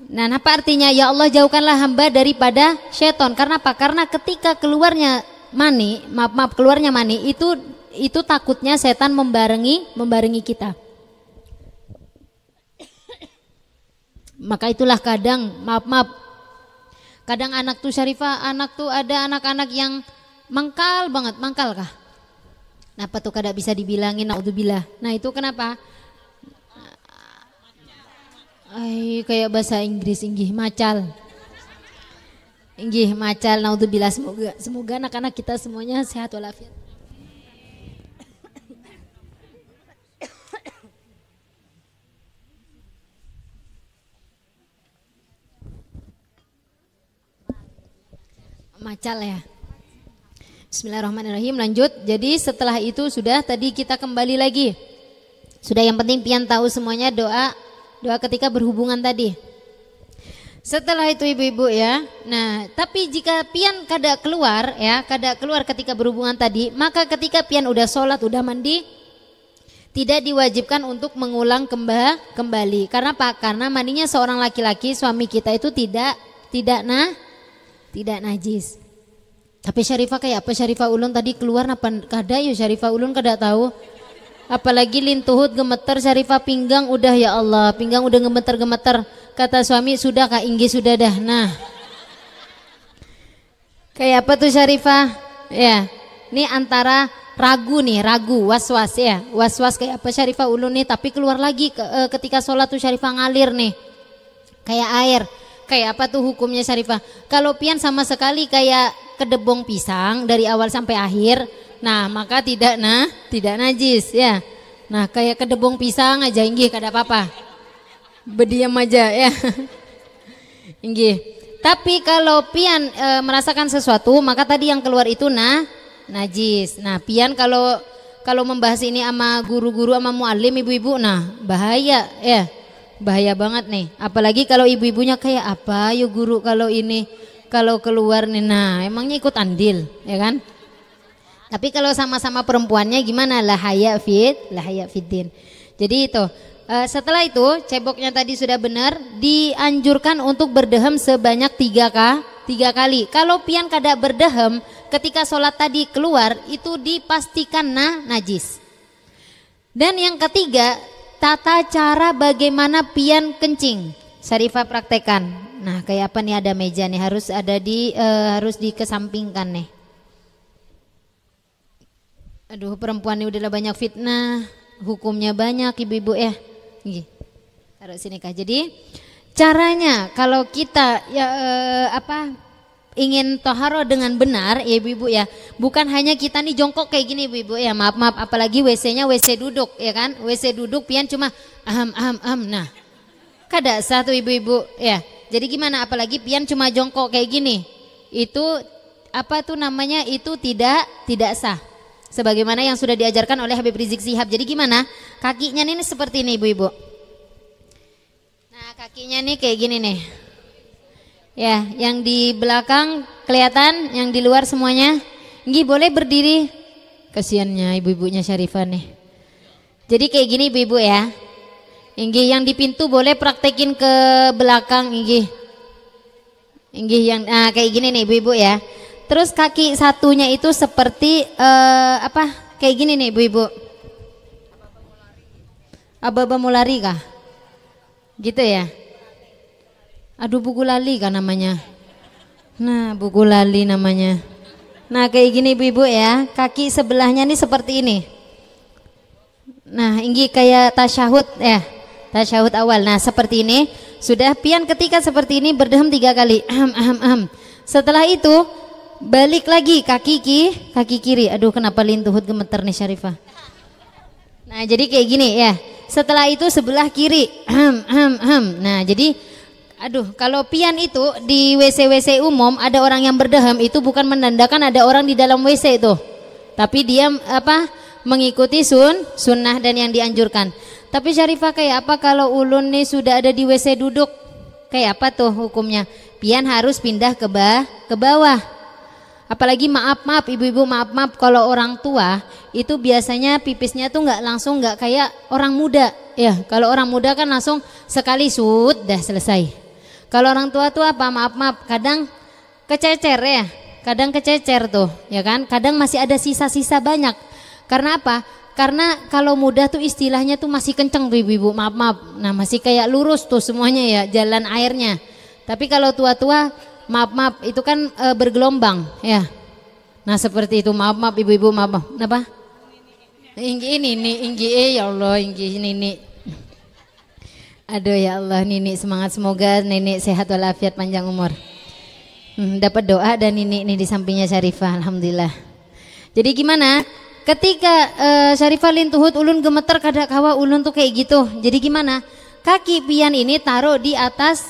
Nah, apa artinya? Ya Allah jauhkanlah hamba daripada syaitan. Karena apa? Karena ketika keluarnya mani, keluarnya mani itu takutnya setan membarengi kita. Maka itulah kadang kadang anak tuh Syarifah, anak tuh ada anak-anak yang mangkal banget, mangkal kah? Kenapa tuh kada bisa dibilangin naudzubillah. Nah itu kenapa? Kayak bahasa Inggris inggih macal. Inggih macal naudzubillah, semoga anak-anak kita semuanya sehat walafiat. Macal ya. Bismillahirrahmanirrahim, lanjut. Jadi setelah itu sudah tadi kita kembali lagi. Sudah, yang penting pian tahu semuanya doa ketika berhubungan tadi. Setelah itu ibu-ibu ya. Nah, tapi jika pian kada keluar ketika berhubungan tadi, maka ketika pian udah sholat, udah mandi, tidak diwajibkan untuk mengulang kembali. Karena apa? Karena mandinya seorang laki-laki, suami kita itu tidak najis. Tapi Syarifah kayak apa? Syarifah ulun tadi keluar napa kada ya? Syarifah ulun kada tahu. Apalagi lintuhut gemeter Syarifah pinggang udah ya Allah, pinggang udah gemeter-gemeter. Kata suami sudah Kak Inggi sudah dah. Nah. Kayak apa tuh Syarifah? Ya. Ini antara ragu, was-was ya. Was-was kayak apa Syarifah ulun nih, tapi keluar lagi ketika sholat tuh Syarifah ngalir nih. Kayak air. Kayak apa tuh hukumnya Syarifah? Kalau pian sama sekali kayak kedebong pisang dari awal sampai akhir, nah maka tidak najis ya. Nah kayak kedebong pisang aja inggih kada apa-apa, berdiam aja ya. Inggih. Tapi kalau pian merasakan sesuatu, maka tadi yang keluar itu najis. Nah pian kalau membahas ini sama guru-guru sama muallim ibu-ibu, nah bahaya ya. Bahaya banget nih, apalagi kalau ibu-ibunya kayak apa yuk guru kalau ini kalau keluar nih, nah emangnya ikut andil ya kan. Tapi kalau sama-sama perempuannya gimana, la haya fiddin. Jadi itu setelah itu ceboknya tadi sudah benar, dianjurkan untuk berdehem sebanyak 3 kali. Kalau pian kada berdehem ketika sholat tadi keluar, itu dipastikan najis. Dan yang ketiga, tata cara bagaimana pian kencing. Syarifah praktekan. Nah, kayak apa nih, ada meja nih, harus dikesampingkan nih. Aduh, perempuan ini udahlah banyak fitnah, hukumnya banyak ibu-ibu ya. Nggih. Taruh sini Kak. Jadi caranya kalau kita ya ingin toharo dengan benar ya ibu-ibu ya, bukan hanya kita nih jongkok kayak gini ibu-ibu ya, maaf apalagi WC-nya WC duduk ya kan, WC duduk pian cuma nah kada satu ibu-ibu ya. Jadi gimana apalagi pian cuma jongkok kayak gini, itu apa tuh namanya, itu tidak sah sebagaimana yang sudah diajarkan oleh Habib Rizik Sihab. Jadi gimana, kakinya nih seperti ini ibu-ibu. Nah kakinya nih kayak gini nih ya, yang di belakang kelihatan, yang di luar semuanya. Nggih, boleh berdiri. Kasiannya ibu-ibunya Syarifah nih. Jadi kayak gini ibu-ibu ya. Nggih, yang di pintu boleh praktekin ke belakang nggih. Nggih, yang kayak gini nih ibu-ibu ya. Terus kaki satunya itu seperti kayak gini nih ibu-ibu. Aba-aba mau lari kah? Gitu ya. Aduh, buku lali kan namanya. Nah, buku lali namanya. Nah, kayak gini ibu-ibu ya. Kaki sebelahnya nih seperti ini. Nah, ini kayak tasyahud ya. Tasyahud awal. Nah, seperti ini. Sudah pian ketika seperti ini berdehem 3 kali. Setelah itu balik lagi kaki kiri. Aduh, kenapa lintuhut gemeter nih Syarifah. Nah, jadi kayak gini ya. Setelah itu sebelah kiri. Nah, jadi aduh, kalau pian itu di WC umum ada orang yang berdehem, itu bukan menandakan ada orang di dalam WC itu, tapi dia mengikuti sunnah dan yang dianjurkan. Tapi Syarifah, kayak apa kalau ulun nih sudah ada di WC duduk, kayak apa tuh hukumnya? Pian harus pindah ke bawah. Apalagi maaf ibu-ibu, maaf kalau orang tua itu biasanya pipisnya tuh nggak kayak orang muda ya. Kalau orang muda kan langsung sekali sudah selesai. Kalau orang tua tuh apa, maaf kadang kececer ya, kadang kececer tuh ya kan, kadang masih ada sisa-sisa banyak. Karena apa? Karena kalau muda tuh istilahnya tuh masih kenceng tuh ibu-ibu, maaf. Nah, masih kayak lurus tuh semuanya ya jalan airnya. Tapi kalau tua-tua maaf itu kan bergelombang ya. Nah, seperti itu, maaf ibu-ibu, maaf. Apa? Inggi ya Allah, inggi ini. Aduh ya Allah, Nini semangat, semoga Nenek sehat walafiat panjang umur. Dapat doa dan Nini di sampingnya Syarifah, alhamdulillah. Jadi gimana? Ketika Syarifah lintuhut ulun gemeter kada kawa ulun tuh kayak gitu. Jadi gimana? Kaki pian ini taruh di atas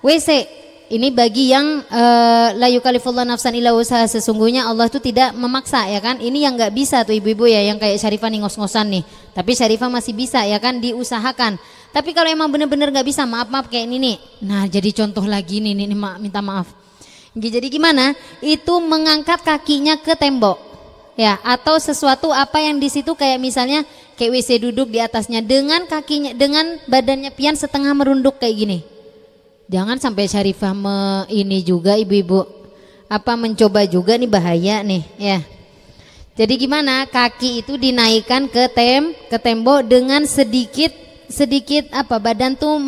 WC. Ini bagi yang la yukallifullahu nafsan illa wus'aha, sesungguhnya Allah tuh tidak memaksa ya kan. Ini yang nggak bisa tuh ibu-ibu ya, yang kayak Syarifah nih ngos-ngosan nih. Tapi Syarifah masih bisa ya kan, diusahakan. Tapi kalau emang bener-bener nggak bisa, maaf kayak ini nih. Nah, jadi contoh lagi nih minta maaf. Jadi gimana? Itu mengangkat kakinya ke tembok. Ya, atau sesuatu apa yang di situ kayak misalnya kayak WC duduk di atasnya dengan kakinya, dengan badannya pian setengah merunduk kayak gini. Jangan sampai Syarifah ini juga ibu-ibu mencoba juga nih, bahaya nih ya. Jadi gimana? Kaki itu dinaikkan ke tembok dengan sedikit badan tuh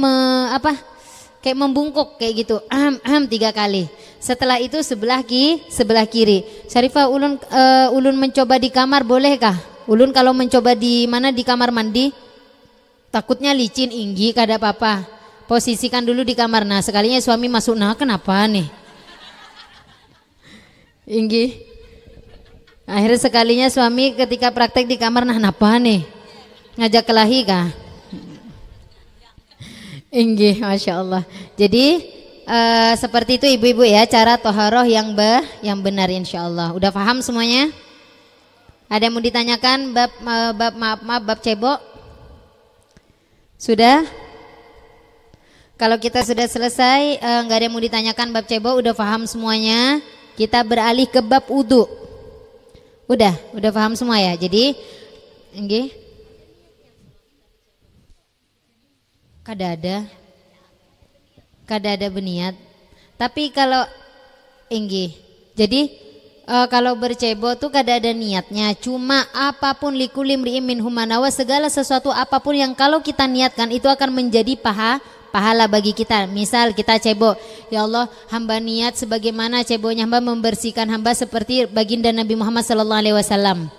kayak membungkuk kayak gitu. 3 kali. Setelah itu sebelah kiri. Syarifah, ulun mencoba di kamar bolehkah? Ulun kalau mencoba di mana, di kamar mandi, takutnya licin, inggi kada apa-apa. Posisikan dulu di kamar. Nah, sekalinya suami masuk, nah kenapa nih? Inggi. Akhirnya sekalinya suami ketika praktek di kamar, nah kenapa nih? Ngajak kelahi kah? Inggi, Masya Allah. Jadi seperti itu ibu-ibu ya, cara toharoh yang benar insya Allah. Udah paham semuanya? Ada yang mau ditanyakan bab cebok? Sudah? Kalau kita sudah selesai, nggak ada yang mau ditanyakan bab cebok, udah paham semuanya. Kita beralih ke bab wudu. Udah paham semua ya. Jadi, nggih. Kada ada berniat. Tapi kalau nggih. Jadi kalau bercebok tuh kada ada niatnya. Cuma apapun likulim ri'im min humanawa, segala sesuatu apapun yang kalau kita niatkan itu akan menjadi pahala bagi kita. Misal kita cebok, ya Allah, hamba niat sebagaimana ceboknya hamba membersihkan hamba seperti baginda Nabi Muhammad SAW.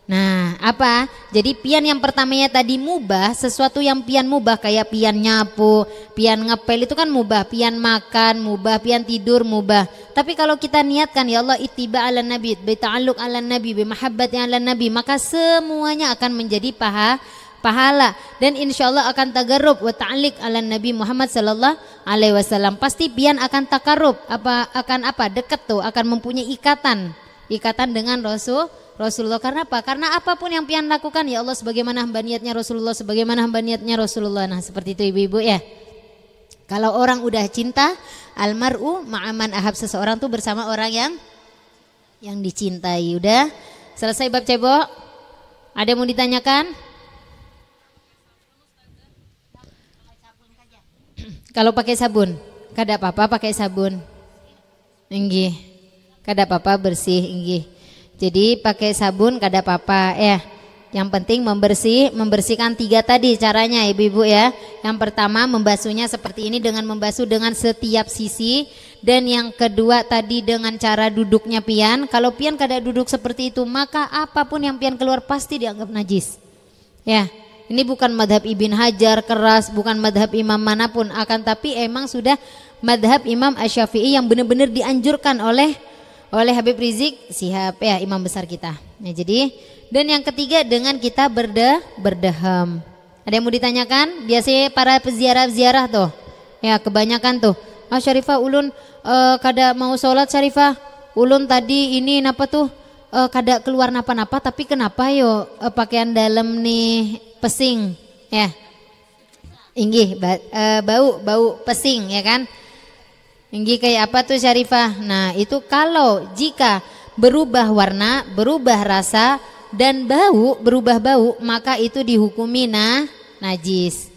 Nah, apa? Jadi pian yang pertamanya tadi mubah, sesuatu yang pian mubah kayak pian nyapu, pian ngepel itu kan mubah, pian makan mubah, pian tidur mubah. Tapi kalau kita niatkan ya Allah ittiba ala nabi, bita'alluq ala nabi, bimahabbati ala nabi, maka semuanya akan menjadi pahala dan insya Allah akan tagarrub wa ta'liq ala Nabi Muhammad sallallahu alaihi wasallam. Pasti pian akan takarrub, akan dekat tuh, akan mempunyai ikatan dengan Rasulullah. Karena apa? Karena apapun yang pian lakukan ya Allah sebagaimana hamba niatnya Rasulullah, sebagaimana hamba niatnya Rasulullah. Nah, seperti itu ibu-ibu ya. Kalau orang udah cinta, almar'u ma'aman ahab, seseorang tuh bersama orang yang dicintai. Udah selesai bab cebok? Ada yang mau ditanyakan? Kalau pakai sabun, kada apa-apa pakai sabun. Inggih. Kada apa-apa bersih, inggih. Jadi pakai sabun kada apa-apa ya. Yang penting membersihkan 3 tadi caranya ibu-ibu ya. Yang pertama membasuhnya seperti ini dengan membasuh dengan setiap sisi, dan yang kedua tadi dengan cara duduknya pian. Kalau pian kada duduk seperti itu, maka apapun yang pian keluar pasti dianggap najis. Ya. Ini bukan madhab Ibn Hajar keras, bukan madhab imam manapun, akan tapi emang sudah madhab Imam Asy-Syafi'i yang benar-benar dianjurkan oleh Habib Rizik Syihab ya, imam besar kita. Nah, jadi dan yang ketiga dengan kita berdaham. Ada yang mau ditanyakan? Biasanya para peziarah tuh, ya kebanyakan tuh. Syarifah ulun kada mau sholat Syarifah. Ulun tadi ini napa tuh? Kada keluar napa-napa, tapi kenapa yo pakaian dalam nih pesing ya, inggih bau pesing ya kan, inggih kayak apa tuh Syarifah? Nah itu kalau jika berubah warna, berubah rasa dan berubah bau, maka itu dihukumi najis.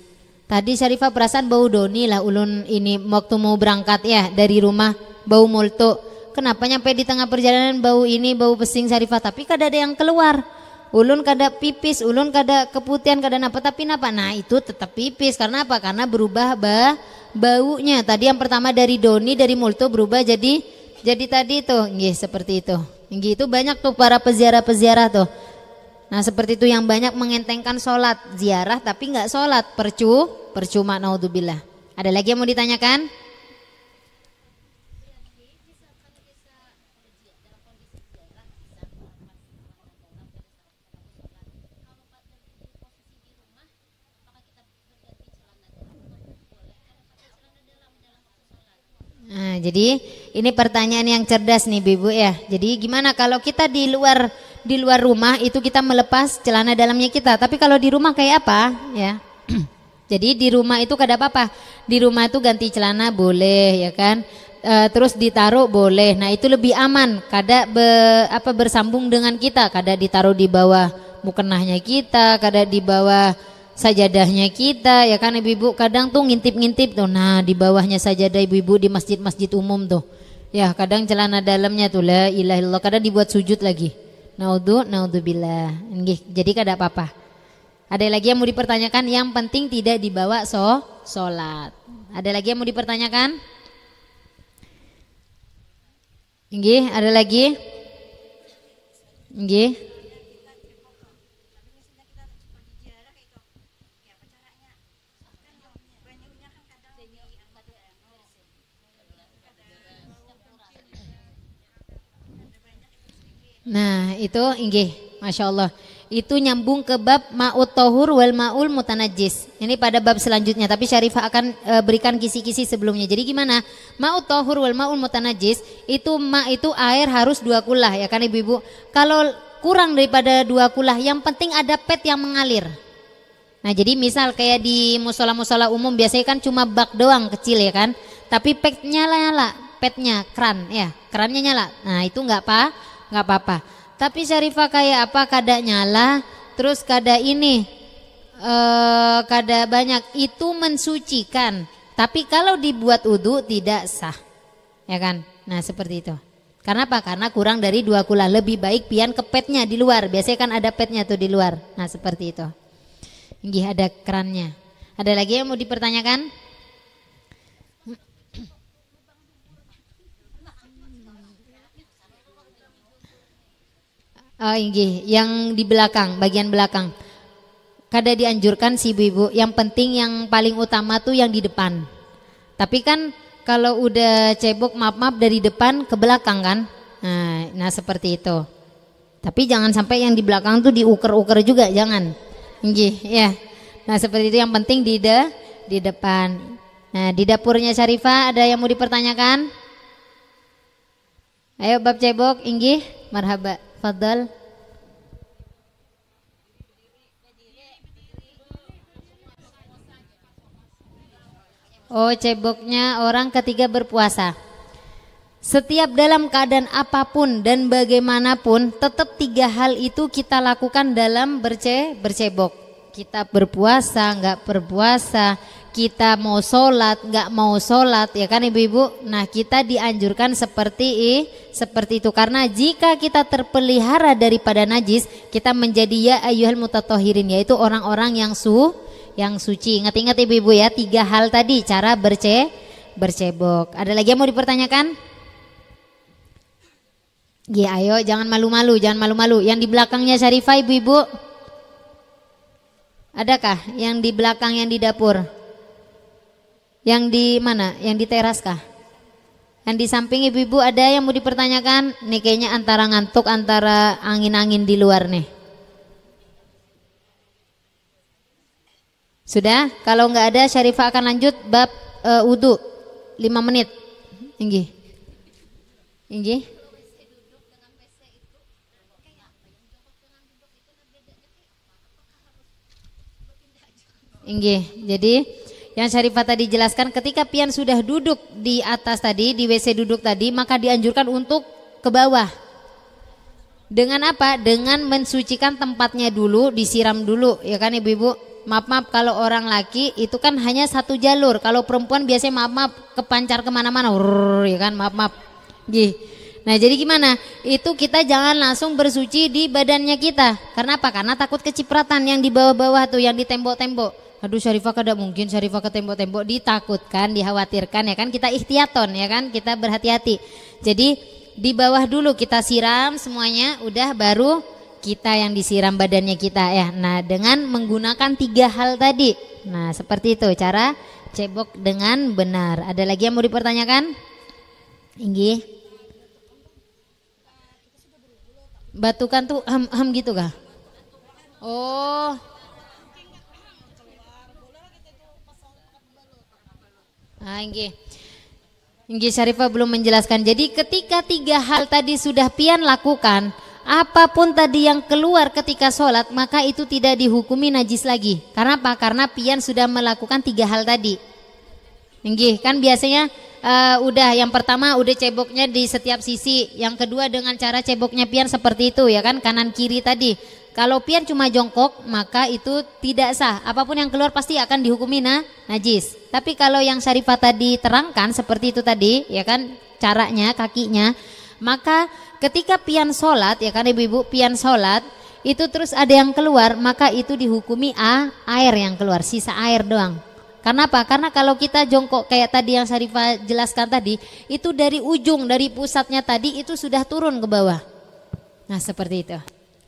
Tadi Syarifah perasaan bau doni lah ulun ini waktu mau berangkat ya dari rumah, bau molto. Kenapa nyampe di tengah perjalanan bau pesing Syarifah, tapi kada ada yang keluar. Ulun kada pipis, ulun kada keputihan, kada napa, tapi napa? Nah itu tetap pipis. Karena apa? Karena berubah baunya. Tadi yang pertama dari doni, dari multo berubah jadi tadi tuh, nggih seperti itu. Nggih itu banyak tuh para peziarah tuh. Nah seperti itu yang banyak mengentengkan sholat ziarah tapi nggak sholat, percuma naudzubillah. Ada lagi yang mau ditanyakan? Nah, jadi ini pertanyaan yang cerdas nih Ibu ya. Jadi gimana kalau kita di luar rumah itu kita melepas celana dalamnya kita, tapi kalau di rumah kayak apa ya? Jadi di rumah itu kada apa-apa. Di rumah itu ganti celana boleh ya kan? Terus ditaruh boleh. Nah, itu lebih aman, kada bersambung dengan kita, kada ditaruh di bawah mukenahnya kita, kada di bawah sajadahnya kita ya kan ibu-ibu. Kadang tuh ngintip-ngintip tuh, nah di bawahnya sajadah ibu-ibu di masjid-masjid umum tuh ya, kadang celana dalamnya tuh la ilaha illallah, kadang dibuat sujud lagi, naudzubillah. Jadi kada apa-apa. Ada lagi yang mau dipertanyakan? Yang penting tidak dibawa sholat. Ada lagi yang mau dipertanyakan? Ada lagi? Nah itu Masya Allah, itu nyambung ke bab ma'ut tohur wal ma'ul mutanajis. Ini pada bab selanjutnya, tapi Syarifah akan berikan kisi-kisi sebelumnya. Jadi gimana? Ma'ut tohur wal ma'ul mutanajis itu air harus 2 kulah ya kan ibu-ibu. Kalau kurang daripada 2 kulah, yang penting ada pet yang mengalir. Nah jadi misal kayak di musola-musola umum biasanya kan cuma bak doang kecil ya kan, tapi petnya nyala, petnya kerannya nyala. Nah itu nggak apa-apa. Tapi Syarifah kayak apa, kada nyala, terus kada kada banyak, itu mensucikan. Tapi kalau dibuat wudu tidak sah, ya kan? Nah seperti itu. Karena apa? Karena kurang dari 2 kulah. Lebih baik pian ke petnya di luar. Biasanya kan ada petnya tuh di luar. Nah seperti itu. Ada kerannya. Ada lagi yang mau dipertanyakan? Oh, inggih, yang di belakang, bagian belakang. Kada dianjurkan sih ibu-ibu. Yang penting yang paling utama tuh yang di depan. Tapi kan kalau udah cebok maaf dari depan ke belakang kan. Nah seperti itu. Tapi jangan sampai yang di belakang tuh diuker-uker juga, jangan. Inggih, ya. Nah seperti itu, yang penting di depan. Nah di dapurnya Syarifah ada yang mau dipertanyakan? Ayo bab cebok, inggih, marhaba, fadal. Oh, ceboknya orang ketiga berpuasa. Setiap dalam keadaan apapun dan bagaimanapun, tetap 3 hal itu kita lakukan dalam bercebok. Kita berpuasa, nggak berpuasa, kita mau sholat, nggak mau sholat, ya kan ibu-ibu. Nah kita dianjurkan seperti itu, karena jika kita terpelihara daripada najis, kita menjadi ya ayyuhal mutatohirin, yaitu orang-orang yang suci. Ingat-ingat ibu-ibu ya, 3 hal tadi cara bercebok. Ada lagi yang mau dipertanyakan? Ya ayo, jangan malu-malu. Yang di belakangnya Syarifah ibu-ibu, adakah yang di belakang, yang di dapur? Yang di mana? Yang di teras kah? Yang di samping ibu-ibu ada yang mau dipertanyakan? Nih kayaknya antara ngantuk, antara angin-angin di luar nih. Sudah? Kalau nggak ada, Syarifah akan lanjut bab wudu 5 menit. Inggih. Jadi yang Syarifah tadi jelaskan, ketika pian sudah duduk di atas tadi, di WC duduk tadi, maka dianjurkan untuk ke bawah. Dengan apa? Dengan mensucikan tempatnya dulu, disiram dulu, ya kan ibu-ibu? Maaf, kalau orang laki itu kan hanya 1 jalur. Kalau perempuan biasanya maaf kepancar kemana-mana, ya kan, maaf. Gih. Nah jadi gimana? Itu kita jangan langsung bersuci di badannya kita. Karena apa? Karena takut kecipratan yang di bawah-bawah tuh, yang di tembok-tembok. Aduh Syarifah kada mungkin Syarifah ke tembok-tembok, ditakutkan, dikhawatirkan, ya kan, kita ihtiyaton, ya kan, kita berhati-hati. Jadi di bawah dulu kita siram semuanya, udah baru kita yang disiram badannya kita ya. Nah dengan menggunakan 3 hal tadi. Nah seperti itu cara cebok dengan benar. Ada lagi yang mau dipertanyakan? Inggih. Batukan tuh ham gitu kah? Oh. Inggih. Syarifah belum menjelaskan. Jadi ketika 3 hal tadi sudah pian lakukan, apapun tadi yang keluar ketika sholat, maka itu tidak dihukumi najis lagi. Karena apa? Karena pian sudah melakukan 3 hal tadi. Inggih, kan biasanya udah yang pertama udah ceboknya di setiap sisi, yang kedua dengan cara ceboknya pian seperti itu, ya kan, kanan kiri tadi. Kalau pian cuma jongkok, maka itu tidak sah. Apapun yang keluar pasti akan dihukumi najis. Tapi kalau yang Syarifah tadi terangkan seperti itu tadi, ya kan, caranya, kakinya, maka ketika pian sholat, ya kan ibu-ibu, pian sholat, itu terus ada yang keluar, maka itu dihukumi air yang keluar, sisa air doang. Karena apa? Karena kalau kita jongkok kayak tadi yang Syarifah jelaskan tadi, itu dari ujung, dari pusatnya tadi itu sudah turun ke bawah. Nah seperti itu.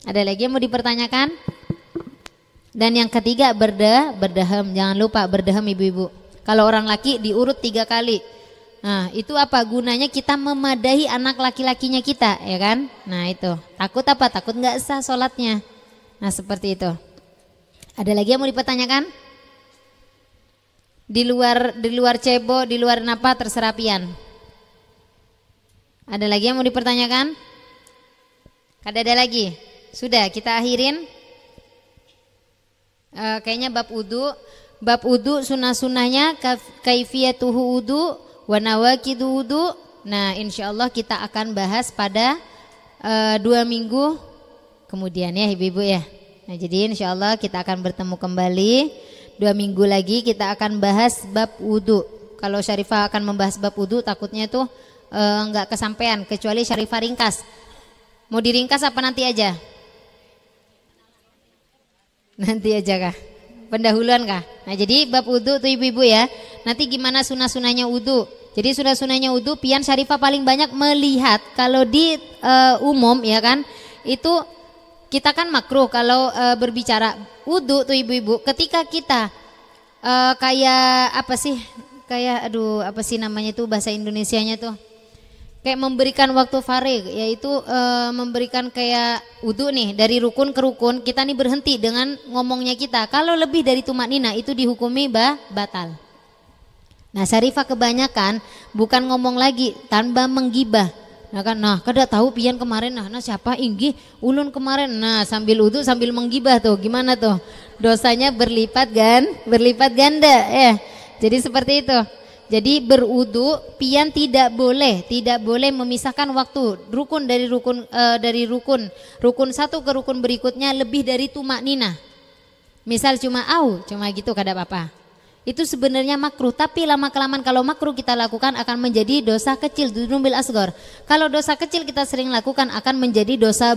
Ada lagi yang mau dipertanyakan? Dan yang ketiga berdahem. Jangan lupa berdahem ibu-ibu. Kalau orang laki diurut 3 kali. Nah itu apa gunanya? Kita memadahi anak laki-lakinya kita, ya kan? Nah itu takut apa? Takut nggak sah sholatnya. Nah seperti itu. Ada lagi yang mau dipertanyakan? Di luar cebo, di luar napa, terserah pian. Ada lagi yang mau dipertanyakan? Ada lagi? Sudah kita akhirin. Kayaknya bab wudu sunah-sunahnya, kaifiyatuhu wudu wa nawaqidu wudu. Nah insyaallah kita akan bahas pada 2 minggu kemudian ya ibu-ibu ya. Nah jadi insyaallah kita akan bertemu kembali 2 minggu lagi, kita akan bahas bab wudu. Kalau Syarifah akan membahas bab wudu, takutnya tuh nggak kesampaian, kecuali Syarifah ringkas. Mau diringkas apa nanti aja? Nanti aja kah? Pendahuluan kah? Nah jadi bab wudu tuh ibu-ibu ya. Nanti gimana sunah-sunahnya wudu. Jadi sunah-sunahnya wudu, pian Syarifah paling banyak melihat kalau di umum ya kan, itu kita kan makruh kalau berbicara wudu tuh ibu-ibu. Ketika kita kayak apa sih? Kayak aduh apa sih namanya tuh bahasa Indonesianya tuh? Kayak memberikan waktu farig, yaitu memberikan kayak wudu nih dari rukun ke rukun, kita nih berhenti dengan ngomongnya kita. Kalau lebih dari tumaknina itu dihukumi batal. Nah Syarifah kebanyakan bukan ngomong lagi tanpa menggibah. Nah kada tahu pian kemarin nah siapa inggi ulun kemarin. Nah sambil wudu sambil menggibah tuh gimana tuh? Dosanya berlipat ganda ya. Jadi seperti itu. Jadi berwudu pian tidak boleh memisahkan waktu rukun dari rukun satu ke rukun berikutnya lebih dari tumaknina. Misal cuma gitu kada apa-apa. Itu sebenarnya makruh, tapi lama kelamaan kalau makruh kita lakukan akan menjadi dosa kecil, dzunubul asghar. Kalau dosa kecil kita sering lakukan akan menjadi dosa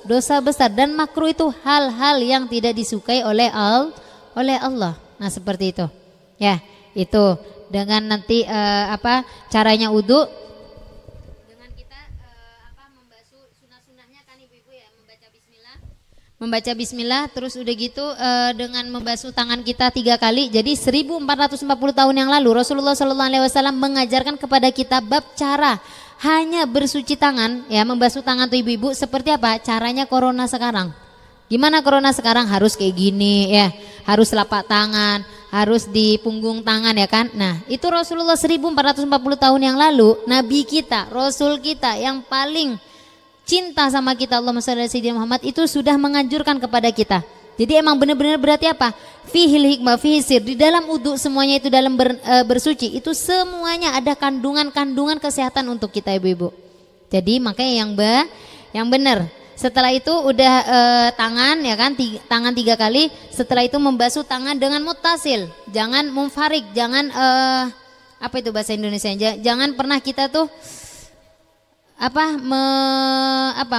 besar, dan makruh itu hal-hal yang tidak disukai oleh Allah. Nah seperti itu. Ya, itu dengan nanti caranya wudu dengan kita membasuh sunah-sunahnya kan ibu-ibu ya, membaca bismillah terus udah gitu dengan membasuh tangan kita 3 kali. Jadi 1440 tahun yang lalu Rasulullah SAW mengajarkan kepada kita bab cara hanya bersuci tangan ya, membasuh tangan tuh ibu-ibu seperti apa caranya corona sekarang. Gimana corona sekarang harus kayak gini ya, harus telapak tangan, harus di punggung tangan ya kan. Nah itu Rasulullah 1440 tahun yang lalu, Nabi kita, Rasul kita yang paling cinta sama kita, Allahumma shalli ala sayyidina Muhammad, itu sudah menganjurkan kepada kita. Jadi emang benar-benar berarti apa? Fihil hikmah, fihisir, di dalam wudu semuanya itu dalam bersuci, itu semuanya ada kandungan-kandungan kesehatan untuk kita ibu-ibu. Jadi makanya yang benar. Setelah itu udah tangan ya kan, tangan 3 kali. Setelah itu membasuh tangan dengan muttasil, jangan munfarik, jangan apa itu bahasa Indonesia? Jangan pernah kita tuh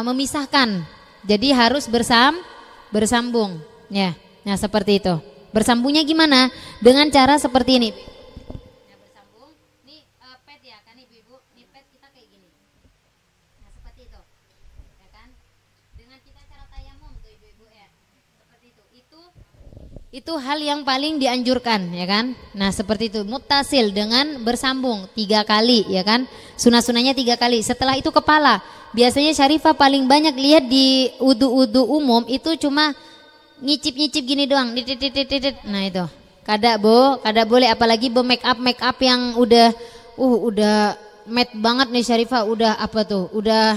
memisahkan. Jadi harus bersambung ya. Nah seperti itu. Bersambungnya gimana? Dengan cara seperti ini. Nah, bersambung. Nih pet ya kan ibu-ibu. Nih pet kita kayak gini. Nah seperti itu. Ya kan? Dengan kita cara tayamum tuh ibu-ibu ya. Seperti itu. Itu hal yang paling dianjurkan ya kan. Nah seperti itu, muttasil dengan bersambung 3 kali ya kan. Sunah-sunahnya 3 kali. Setelah itu kepala. Biasanya Syarifah paling banyak lihat di wudu-wudu umum itu cuma ngicip-ngicip gini doang. Nah itu. Kada boleh, apalagi make up yang udah matte banget nih Syarifah, udah apa tuh? Udah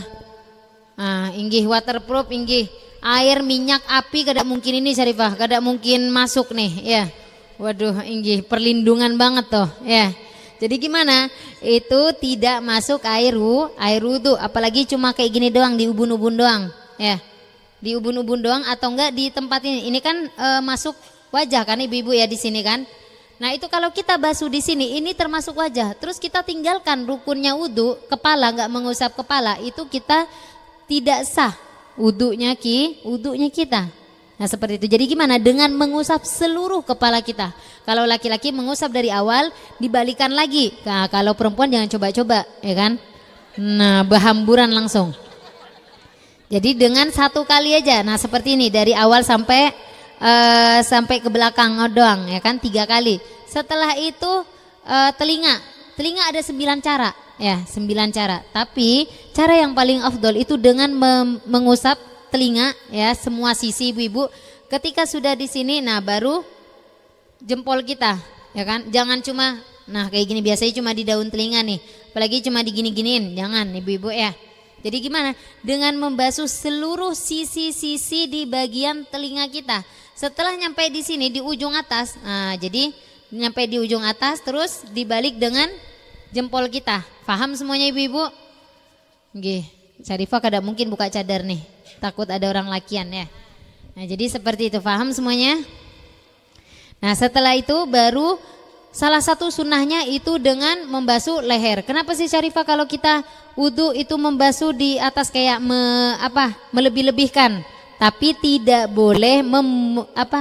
inggih waterproof, inggih air minyak api kada mungkin ini Syarifah, kada mungkin masuk nih ya. Waduh inggih perlindungan banget tuh ya. Jadi gimana? Itu tidak masuk air wudu, apalagi cuma kayak gini doang, di ubun-ubun doang ya. Di ubun-ubun doang atau enggak di tempat ini. Ini kan masuk wajah kan ibu-ibu ya di sini kan. Nah, itu kalau kita basuh di sini ini termasuk wajah. Terus kita tinggalkan rukunnya wudu, kepala enggak mengusap kepala, itu kita tidak sah wudunya kita. Nah seperti itu. Jadi gimana? Dengan mengusap seluruh kepala kita. Kalau laki-laki mengusap dari awal, dibalikan lagi. Nah, kalau perempuan jangan coba-coba, ya kan? Nah berhamburan langsung. Jadi dengan 1 kali aja. Nah seperti ini dari awal sampai ke belakang doang, ya kan? 3 kali. Setelah itu telinga ada 9 cara. Ya 9 cara. Tapi cara yang paling afdol itu dengan mengusap telinga ya, semua sisi ibu-ibu. Ketika sudah di sini, nah baru jempol kita ya kan. Jangan cuma kayak gini, biasanya cuma di daun telinga nih, apalagi cuma digini-giniin, jangan ibu-ibu ya. Jadi gimana? Dengan membasuh seluruh sisi-sisi di bagian telinga kita. Setelah nyampe di sini di ujung atas, nah jadi nyampe di ujung atas terus dibalik dengan jempol kita. Paham semuanya ibu-ibu? Nggih, Syarifah kada mungkin buka cadar nih, takut ada orang lakian ya. Nah jadi seperti itu, paham semuanya? Nah setelah itu baru salah satu sunnahnya itu dengan membasuh leher. Kenapa sih Syarifah kalau kita wudu itu membasuh di atas kayak melebih-lebihkan? Tapi tidak boleh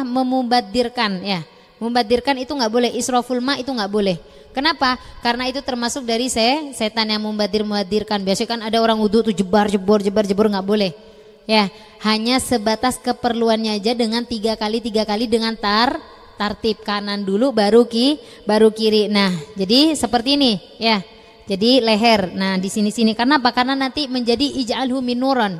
memubaddirkan ya. Membaddirkan itu nggak boleh, israful ma itu nggak boleh. Kenapa? Karena itu termasuk dari setan yang membaddirkan. Biasanya kan ada orang wudu tuh jebar nggak boleh. Ya, hanya sebatas keperluannya aja dengan 3 kali dengan tartib kanan dulu baru kiri. Nah, jadi seperti ini ya. Jadi leher. Nah, di sini karena apa? Karena nanti menjadi ij'alhu minuran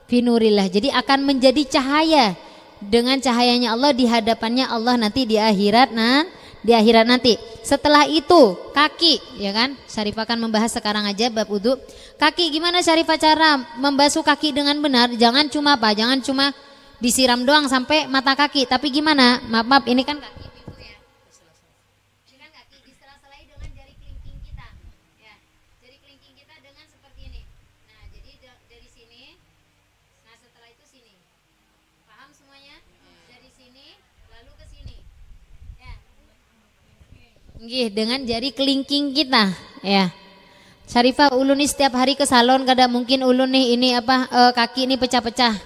fi nurillah. Jadi akan menjadi cahaya dengan cahayanya Allah di hadapannya Allah nanti di akhirat nanti. Setelah itu kaki, ya kan? Syarifah akan membahas sekarang aja bab wudu. Kaki gimana Syarifah cara membasuh kaki dengan benar? Jangan cuma disiram doang sampai mata kaki. Tapi gimana? Maaf, ini kan kaki Ibu ya. Ini kan kaki disela-selai dengan jari kelingking kita. Ya. Jari kelingking kita dengan seperti ini. Nah, jadi dari sini. Nah, setelah itu sini. Paham semuanya? Dari sini lalu ke sini. Ya. Nggih, dengan jari kelingking kita, ya. Syarifah ulun nih setiap hari ke salon kada mungkin ulun nih ini kaki ini pecah-pecah.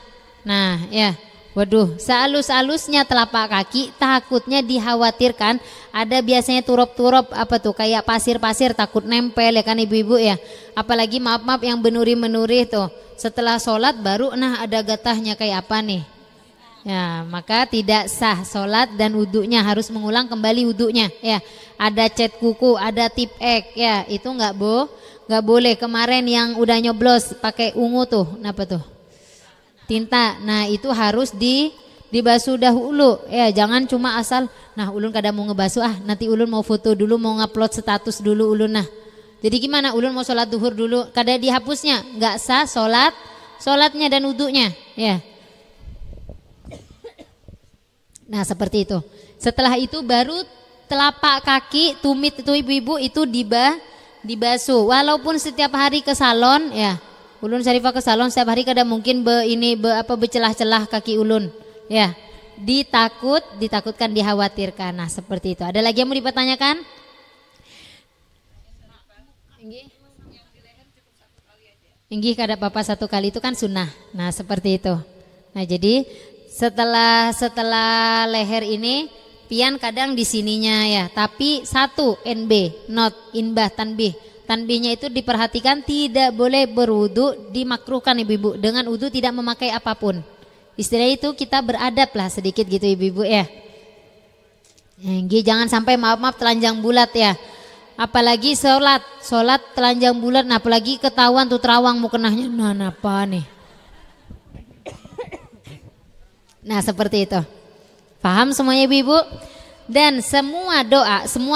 Nah, ya. Waduh, sehalus-halusnya telapak kaki takutnya dikhawatirkan ada biasanya turop-turop kayak pasir-pasir takut nempel ya kan ibu-ibu ya. Apalagi maaf yang benuri-menuri tuh. Setelah sholat baru ada gatahnya kayak apa nih. Ya, maka tidak sah sholat dan wudunya, harus mengulang kembali wudunya ya. Ada cat kuku, ada tip ek ya, itu nggak boleh. Kemarin yang udah nyoblos pakai ungu tuh, apa tuh? Tinta. Nah, itu harus dibasuh dahulu ya, jangan cuma asal ulun kada mau ngebasuh nanti ulun mau foto dulu, mau ngupload status dulu ulun. Nah, jadi gimana? Ulun mau sholat duhur dulu, kada dihapusnya, nggak sah sholatnya dan wudunya ya. Nah, seperti itu. Setelah itu baru telapak kaki, tumit itu ibu-ibu itu dibasuh. Walaupun setiap hari ke salon ya. Ulun Syarifah ke salon setiap hari kada mungkin bercelah-celah kaki ulun. Ya. Ditakutkan, dikhawatirkan. Nah, seperti itu. Ada lagi yang mau dipertanyakan? Inggih kada apa-apa 1 kali itu kan sunnah. Nah, seperti itu. Nah, jadi setelah leher ini pian kadang di sininya ya, tapi 1 NB, not inbah tanbih. Tanbihnya itu diperhatikan tidak boleh berwudu, dimakruhkan ibu-ibu dengan wudu tidak memakai apapun. Istilah itu kita beradab lah sedikit gitu ibu-ibu ya. Jangan sampai maaf telanjang bulat ya. Apalagi sholat telanjang bulat, apalagi ketahuan tuh terawang mau kenahnya. Nah, apa nih? Nah, seperti itu. Paham semuanya ibu-ibu? Dan semua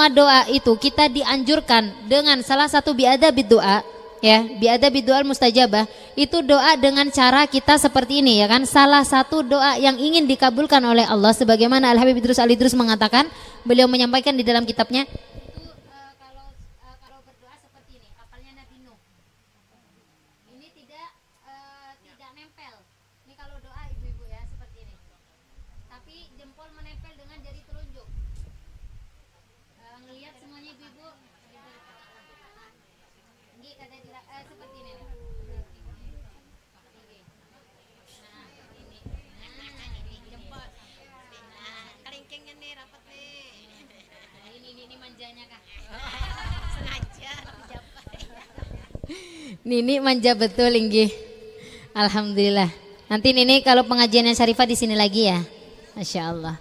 doa itu kita dianjurkan dengan salah satu biadabid doa ya, biadabid doa mustajabah, itu doa dengan cara kita seperti ini ya kan. Salah satu doa yang ingin dikabulkan oleh Allah sebagaimana Al-Habib Idrus Al-Idrus mengatakan, beliau menyampaikan di dalam kitabnya itu kalau berdoa seperti ini, kapalnya Nabi Nuh. Ini tidak nempel. Ini kalau doa ibu-ibu ya seperti ini. Tapi jempol menempel dengan jari telunjuk. Ngelihat semuanya ibu-ibu. Ini kada seperti ini. Nah, ini jempol. Nah, kelingkingnya nih rapat nih. Nah, ini manjanya Kak. Sengaja. Nini manja betul inggih. Alhamdulillah. Nanti Nini kalau pengajiannya Syarifah di sini lagi ya. Masya Allah.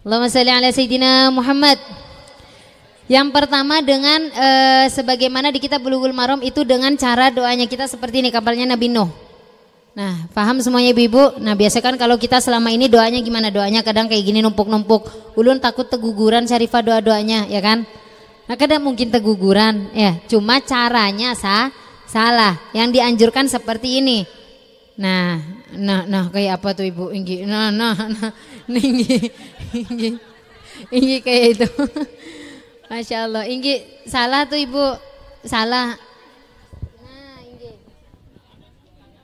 Allahumma sholli ala Sayyidina Muhammad. Yang pertama dengan sebagaimana di kitab Bulughul Maram itu dengan cara doanya kita seperti ini, kapalnya Nabi Nuh. Nah, paham semuanya ibu-ibu? Nah, biasa kan kalau kita selama ini doanya gimana? Doanya kadang kayak gini numpuk-numpuk. Ulun takut teguguran Syarifah doa-doanya, ya kan? Nah, kadang mungkin teguguran, ya. Cuma caranya salah. Yang dianjurkan seperti ini. Nah, kayak apa tuh ibu? Inggi, inggi kayak itu. Masya Allah, inggi salah tuh ibu, salah. Nah, inggi.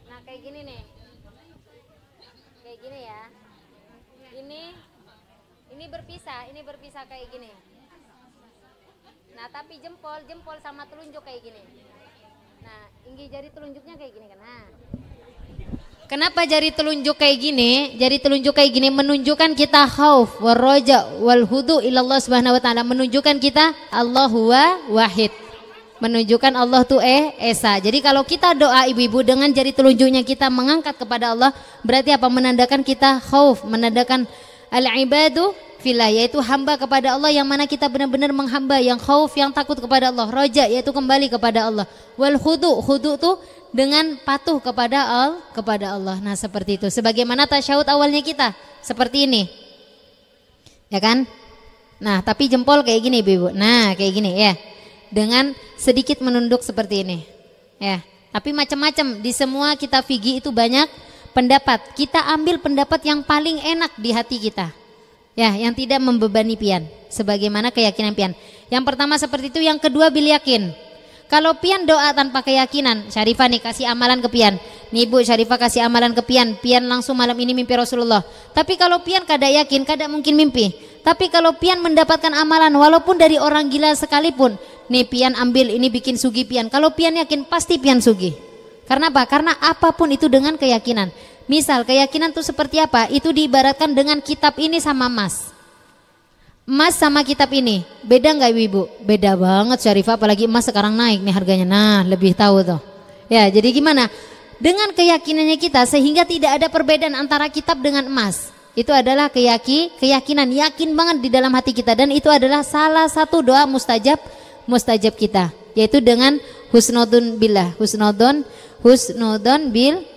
Nah, kayak gini nih, kayak gini ya. Ini berpisah kayak gini. Nah, tapi jempol sama telunjuk kayak gini. Nah, inggi jari telunjuknya kayak gini kan. Nah. Kenapa jari telunjuk kayak gini? Jari telunjuk kayak gini menunjukkan kita khauf wal roja wal hudu ilallah subhanahu wa ta'ala, menunjukkan kita Allah huwa wahid. menunjukkan Allah tuh esa. Jadi kalau kita doa ibu-ibu dengan jari telunjuknya kita mengangkat kepada Allah, berarti apa? Menandakan kita khauf, menandakan al-ibadu fillah, yaitu hamba kepada Allah yang mana kita benar-benar menghamba, yang khauf, yang takut kepada Allah, roja yaitu kembali kepada Allah, wal khudu, khudu tuh dengan patuh kepada Allah. Nah seperti itu, sebagaimana tasyahud awalnya kita seperti ini, ya kan? Nah tapi jempol kayak gini ibu-ibu, nah kayak gini ya, dengan sedikit menunduk seperti ini ya. Tapi macam-macam di semua kitab fikih itu banyak pendapat, kita ambil pendapat yang paling enak di hati kita ya, yang tidak membebani pian, sebagaimana keyakinan pian. Yang pertama seperti itu, yang kedua bil yakin. Kalau pian doa tanpa keyakinan, Syarifah nih kasih amalan ke pian, nih ibu Syarifah kasih amalan ke pian, pian langsung malam ini mimpi Rasulullah. Tapi kalau pian kada yakin, kada mungkin mimpi. Tapi kalau pian mendapatkan amalan walaupun dari orang gila sekalipun, nih pian ambil ini bikin sugi pian, kalau pian yakin pasti pian sugi. Karena apa? Karena apapun itu dengan keyakinan. Misal keyakinan itu seperti apa? Itu diibaratkan dengan kitab ini sama emas. Emas sama kitab ini beda nggak ibu? Beda banget Syarifah, apalagi emas sekarang naik nih harganya. Nah lebih tahu tuh ya. Jadi gimana dengan keyakinannya kita sehingga tidak ada perbedaan antara kitab dengan emas. Itu adalah keyakinan, yakin banget di dalam hati kita, dan itu adalah salah satu doa mustajab kita, yaitu dengan husnudun billah, husnudun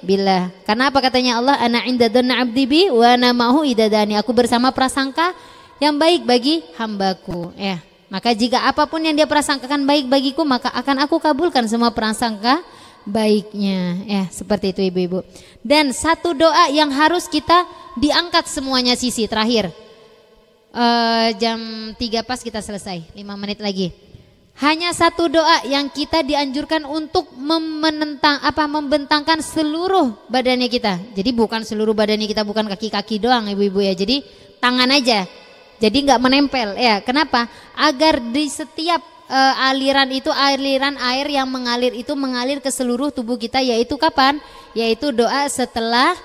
billah. Karena apa katanya Allah, ana inda dhanna abdi bi wa ana ma'hu idadani, aku bersama prasangka yang baik bagi hambaku ya. Maka jika apapun yang dia prasangkakan baik bagiku, maka akan aku kabulkan semua prasangka baiknya ya. Seperti itu ibu-ibu. Dan satu doa yang harus kita diangkat semuanya sisi terakhir, jam 3 pas kita selesai, 5 menit lagi. Hanya satu doa yang kita dianjurkan untuk membentangkan seluruh badannya kita. Jadi bukan seluruh badannya kita, bukan kaki-kaki doang ibu-ibu ya. Jadi tangan aja. Jadi nggak menempel ya. Kenapa? Agar di setiap aliran itu, aliran air yang mengalir itu mengalir ke seluruh tubuh kita, yaitu kapan? Yaitu doa setelah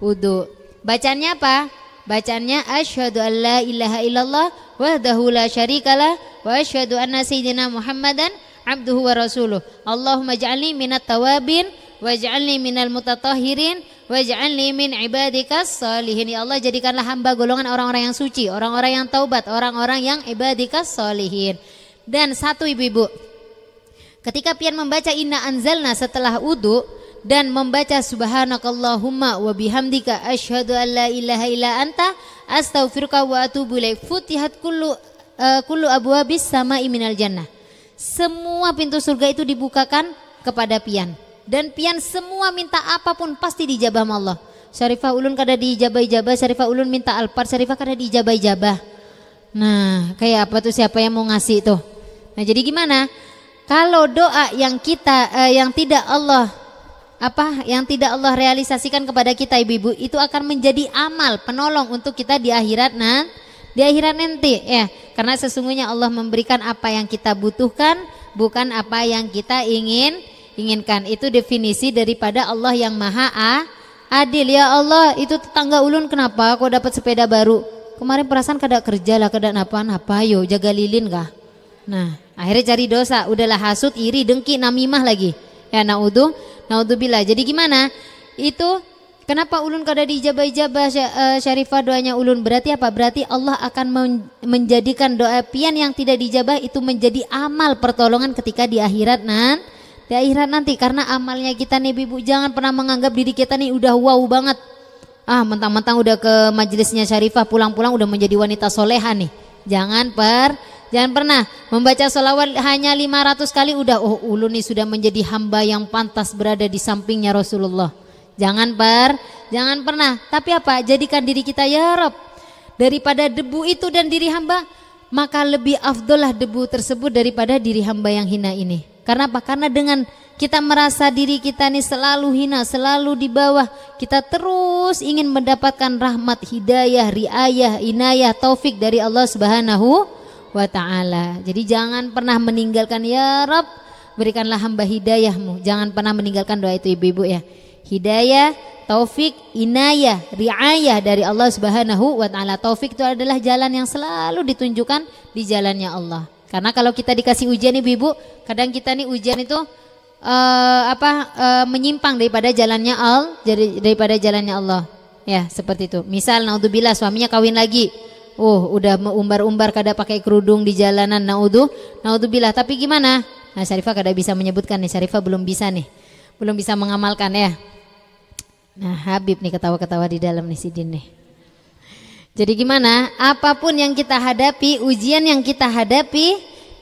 wudu. Bacanya apa? Bacanya asyhadu an la ilaha illallah wahdahu la syarikalah wa asyhadu anna sayyidina Muhammadan abduhu wa rasuluh. Allahumma ja'alni minat tawabin waj'alni minal mutatahhirin waj'alni min ibadikas sholihin. Ya Allah, jadikanlah hamba golongan orang-orang yang suci, orang-orang yang taubat, orang-orang yang ibadikas sholihin. Dan satu ibu-ibu, ketika pian membaca inna anzalna setelah wudu dan membaca subhanakallahumma wa bihamdika asyhadu an la ilaha illa anta astaghfiruka wa atubu ilaik, futihat kullu abwabis sama'i minal jannah. Semua pintu surga itu dibukakan kepada pian, dan pian semua minta apapun pasti dijabah sama Allah. Syarifah ulun kada dijabah-jabah, Syarifah ulun minta alpar, Syarifah kada dijabah-jabah. Nah kayak apa tuh, siapa yang mau ngasih tuh? Nah jadi gimana kalau doa yang kita yang tidak Allah realisasikan kepada kita ibu-ibu, itu akan menjadi amal penolong untuk kita di akhirat nanti ya. Karena sesungguhnya Allah memberikan apa yang kita butuhkan, bukan apa yang kita inginkan. Itu definisi daripada Allah yang maha adil. Ya Allah, itu tetangga ulun kenapa kok dapat sepeda baru? Kemarin perasaan kada kerja lah, kada napa-napa, yo jaga lilin kah? Nah akhirnya cari dosa, udahlah hasut, iri, dengki, namimah lagi ya. Naudzubillah. Jadi gimana? Itu kenapa ulun kada dijabah-jabah Syarifah doanya ulun? Berarti apa? Berarti Allah akan menjadikan doa pian yang tidak dijabah itu menjadi amal pertolongan ketika di akhirat nanti. Karena amalnya kita nih ibu, jangan pernah menganggap diri kita nih udah wow banget. Mentang-mentang udah ke majelisnya Syarifah, pulang-pulang udah menjadi wanita soleha nih. Jangan pernah membaca sholawat hanya 500 kali udah ulun nih sudah menjadi hamba yang pantas berada di sampingnya Rasulullah. Jangan pernah. Tapi apa? Jadikan diri kita ya Rabb daripada debu itu dan diri hamba, maka lebih afdolah debu tersebut daripada diri hamba yang hina ini. Karena apa? Karena dengan kita merasa diri kita nih selalu hina, selalu di bawah, kita terus ingin mendapatkan rahmat, hidayah, riayah, inayah, taufik dari Allah Subhanahu wa ta'ala. Jadi jangan pernah meninggalkan ya Rabb, berikanlah hamba hidayahmu. Jangan pernah meninggalkan doa itu ibu-ibu ya. Hidayah, taufik, inayah, riayah dari Allah Subhanahu wa ta'ala. Taufik itu adalah jalan yang selalu ditunjukkan di jalannya Allah. Karena kalau kita dikasih ujian ibu-ibu, kadang kita nih ujian itu menyimpang daripada jalannya Allah. Ya, seperti itu. Misal naudzubillah suaminya kawin lagi. Udah umbar-umbar kada pakai kerudung di jalanan, naudzubillah. Tapi gimana? Nah, Syarifah kada bisa menyebutkan nih, Syarifah belum bisa mengamalkan ya. Nah, Habib nih ketawa-ketawa di dalam nih Sidin nih. Jadi gimana? Apapun yang kita hadapi, ujian yang kita hadapi,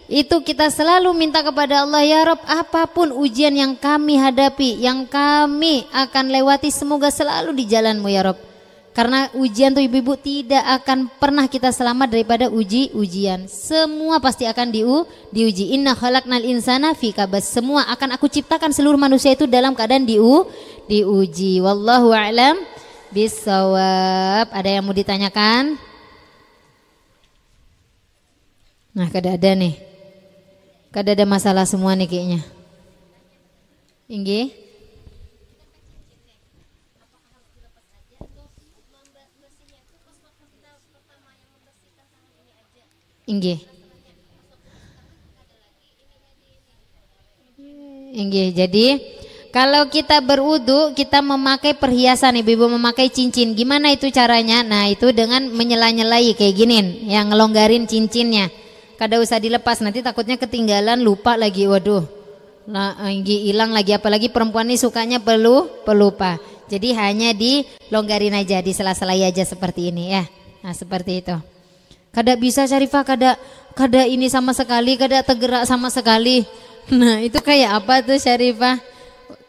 itu kita selalu minta kepada Allah, ya Rob, apapun ujian yang kami hadapi, yang kami akan lewati, semoga selalu di jalan-Mu ya Rob. Karena ujian tuh ibu-ibu tidak akan pernah kita selamat daripada ujian. Semua pasti akan diuji. Inna khalaqnal insana fi kabad. Semua akan aku ciptakan seluruh manusia itu dalam keadaan diuji. Wallahu a'lam bissawab. Ada yang mau ditanyakan? Nah, kada ada nih. Kada ada masalah semua nih kayaknya. Inggih. Inggih. Jadi kalau kita berwudu, kita memakai perhiasan, ibu-ibu memakai cincin. Gimana itu caranya? Nah, itu dengan menyela-nyelai kayak gini, yang ngelonggarin cincinnya. Kada usah dilepas, nanti takutnya ketinggalan, lupa lagi. Waduh. Nah, hilang lagi, apalagi perempuan ini sukanya pelupa. Jadi hanya dilonggarin aja, disela-selai aja seperti ini ya. Nah, seperti itu. Kada bisa Syarifah, kada ini sama sekali, kada tergerak sama sekali. Nah, itu kayak apa tuh Syarifah?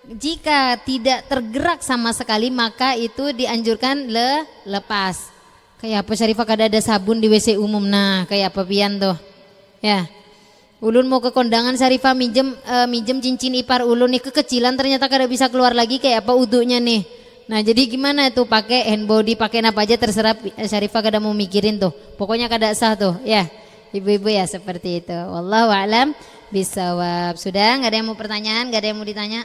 Jika tidak tergerak sama sekali, maka itu dianjurkan lepas. Kayak apa Syarifah? Kada ada sabun di WC umum. Nah, kayak apa pian tuh? Ya. Ulun mau ke kondangan Syarifah, minjem cincin ipar ulun nih, kekecilan, ternyata kada bisa keluar lagi, kayak apa udunya nih. Nah, jadi gimana tuh, pakai hand body, pakai apa aja terserah Syarifah, kada mau mikirin tuh. Pokoknya kada sah tuh, ya. Ibu-ibu ya seperti itu. Wallahu a'lam bissawab. Sudah, enggak ada yang mau pertanyaan, enggak ada yang mau ditanya?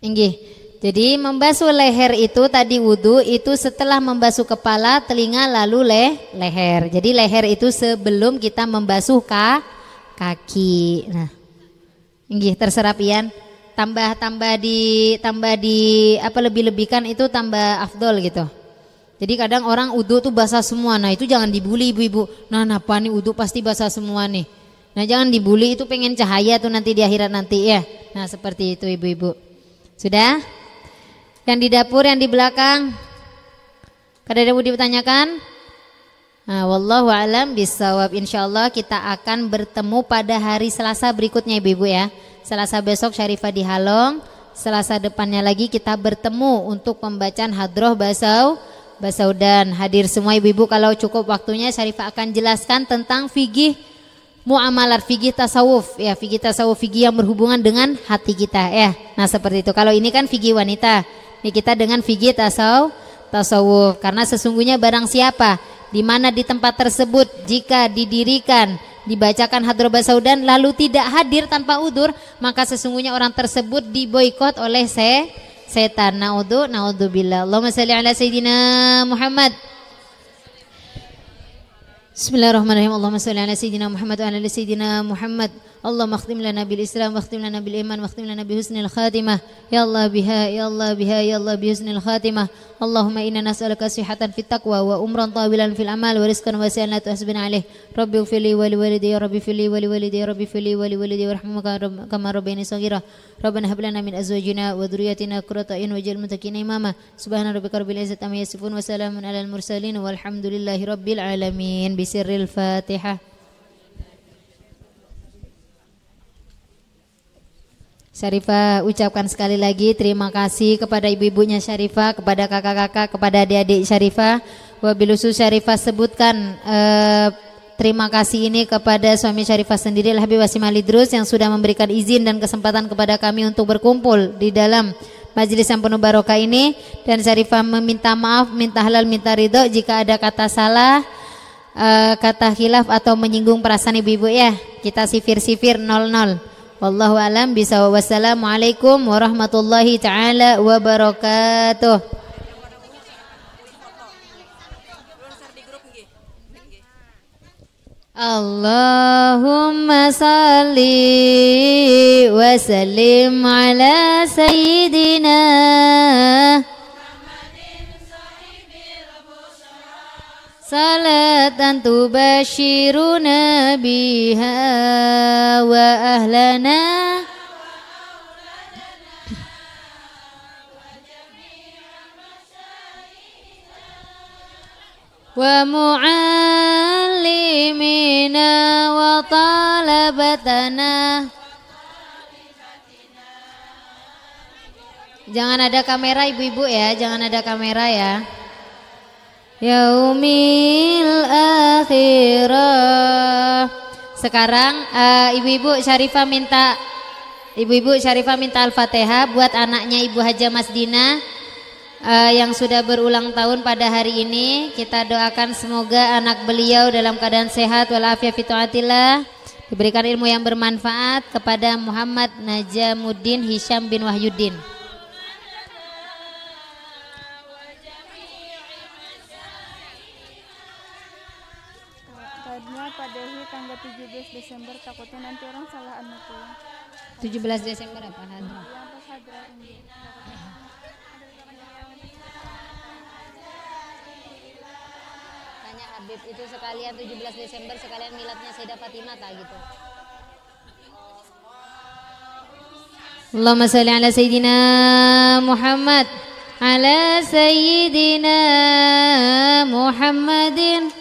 Inggih. Jadi membasuh leher itu tadi wudu itu setelah membasuh kepala, telinga, lalu leher. Jadi leher itu sebelum kita membasuh kaki. Nah, inggih, terserah pian. Tambah di apa lebih-lebihkan itu tambah afdol gitu. Jadi kadang orang wudu tuh basah semua. Nah, itu jangan dibully ibu-ibu. Nah, napa nih wudu pasti basah semua nih. Nah, jangan dibully, itu pengen cahaya tuh nanti di akhirat nanti ya. Nah, seperti itu ibu-ibu. Sudah? Yang di dapur, yang di belakang, kada ada yang mau ditanyakan? Nah, wallahu a'lam bissawab. Insyaallah kita akan bertemu pada hari Selasa berikutnya ibu-ibu ya. Selasa besok Syarifah di Halong, Selasa depannya lagi kita bertemu untuk pembacaan hadroh basaudan. Hadir semua ibu-ibu, kalau cukup waktunya Syarifah akan jelaskan tentang fikih muamalat, fikih tasawuf ya, fikih yang berhubungan dengan hati kita ya. Nah, seperti itu. Kalau ini kan fikih wanita. Ini kita dengan fikih tasawuf. Karena sesungguhnya barang siapa di mana di tempat tersebut jika didirikan, dibacakan hadroh basaudan lalu tidak hadir tanpa udur, maka sesungguhnya orang tersebut diboikot oleh setan. Naudzubillah. Allahumma shalli ala sayyidina Muhammad. Bismillahirrahmanirrahim. Allahumma shalli ala sayyidina Muhammad wa ala ali sayyidina Muhammad. Allahumma akhtim lana bil Islam wa akhtim lana bil iman wa akhtim lana bi husnil khatimah. Ya Allah biha, ya Allah biha, ya Allah bi husnil khatimah. Allahumma inna nas'aluka sihhatan fit taqwa wa umran tawilan fil amal wa rizqan wasi'an la tuhsibna alaih. Rabbi ighfirli wa li walidayya, rabbi ighfirli wa li walidayya, rabbi ighfirli wa li walidayya warhamhuma kama rabbayani shaghira. Rabbana hab lana min azwajina wa dhurriyyatina qurrata a'yun waj'al muttaqina imama. Subhana rabbika rabbil izzati amma yasifun wa salamun alal mursalin walhamdulillahi rabbil alamin. Bisirril Fatihah. Syarifah ucapkan sekali lagi terima kasih kepada ibu-ibunya Syarifah, kepada kakak-kakak, kepada adik-adik Syarifah. Wabil khusus Syarifah sebutkan terima kasih ini kepada suami Syarifah sendiri Habib Wasim Alidrus yang sudah memberikan izin dan kesempatan kepada kami untuk berkumpul di dalam majelis yang penuh barokah ini. Dan Syarifah meminta maaf, minta halal, minta ridho jika ada kata salah, kata khilaf atau menyinggung perasaan ibu-ibu ya. Kita sifir-sifir 00. Wallahu alam bisawab. Wassalamualaikum warahmatullahi taala wabarakatuh. Allahumma salli wa sallim ala sayyidina salatan tubashiruna biha wa ahlana wa muallimina wa talabatana. Jangan ada kamera ibu-ibu ya, jangan ada kamera ya. Yaumil akhirah. Sekarang ibu-ibu Syarifah minta Al-Fatihah buat anaknya Ibu Haja Masdina yang sudah berulang tahun pada hari ini. Kita doakan semoga anak beliau dalam keadaan sehat walafiat fi taatillah, diberikan ilmu yang bermanfaat. Kepada Muhammad Najamuddin Hisham bin Wahyuddin. Tadinya Pak Dehi tanggal 17 Desember, takutnya nanti orang salah anakku. 17 Desember apa hadrah? Yang pas hadrah ini. Tanya Habib itu sekalian 17 Desember sekalian miladnya Sayyidah Fatimah tak gitu. Allahumma shalli ala Sayyidina Muhammad ala Sayyidina Muhammadin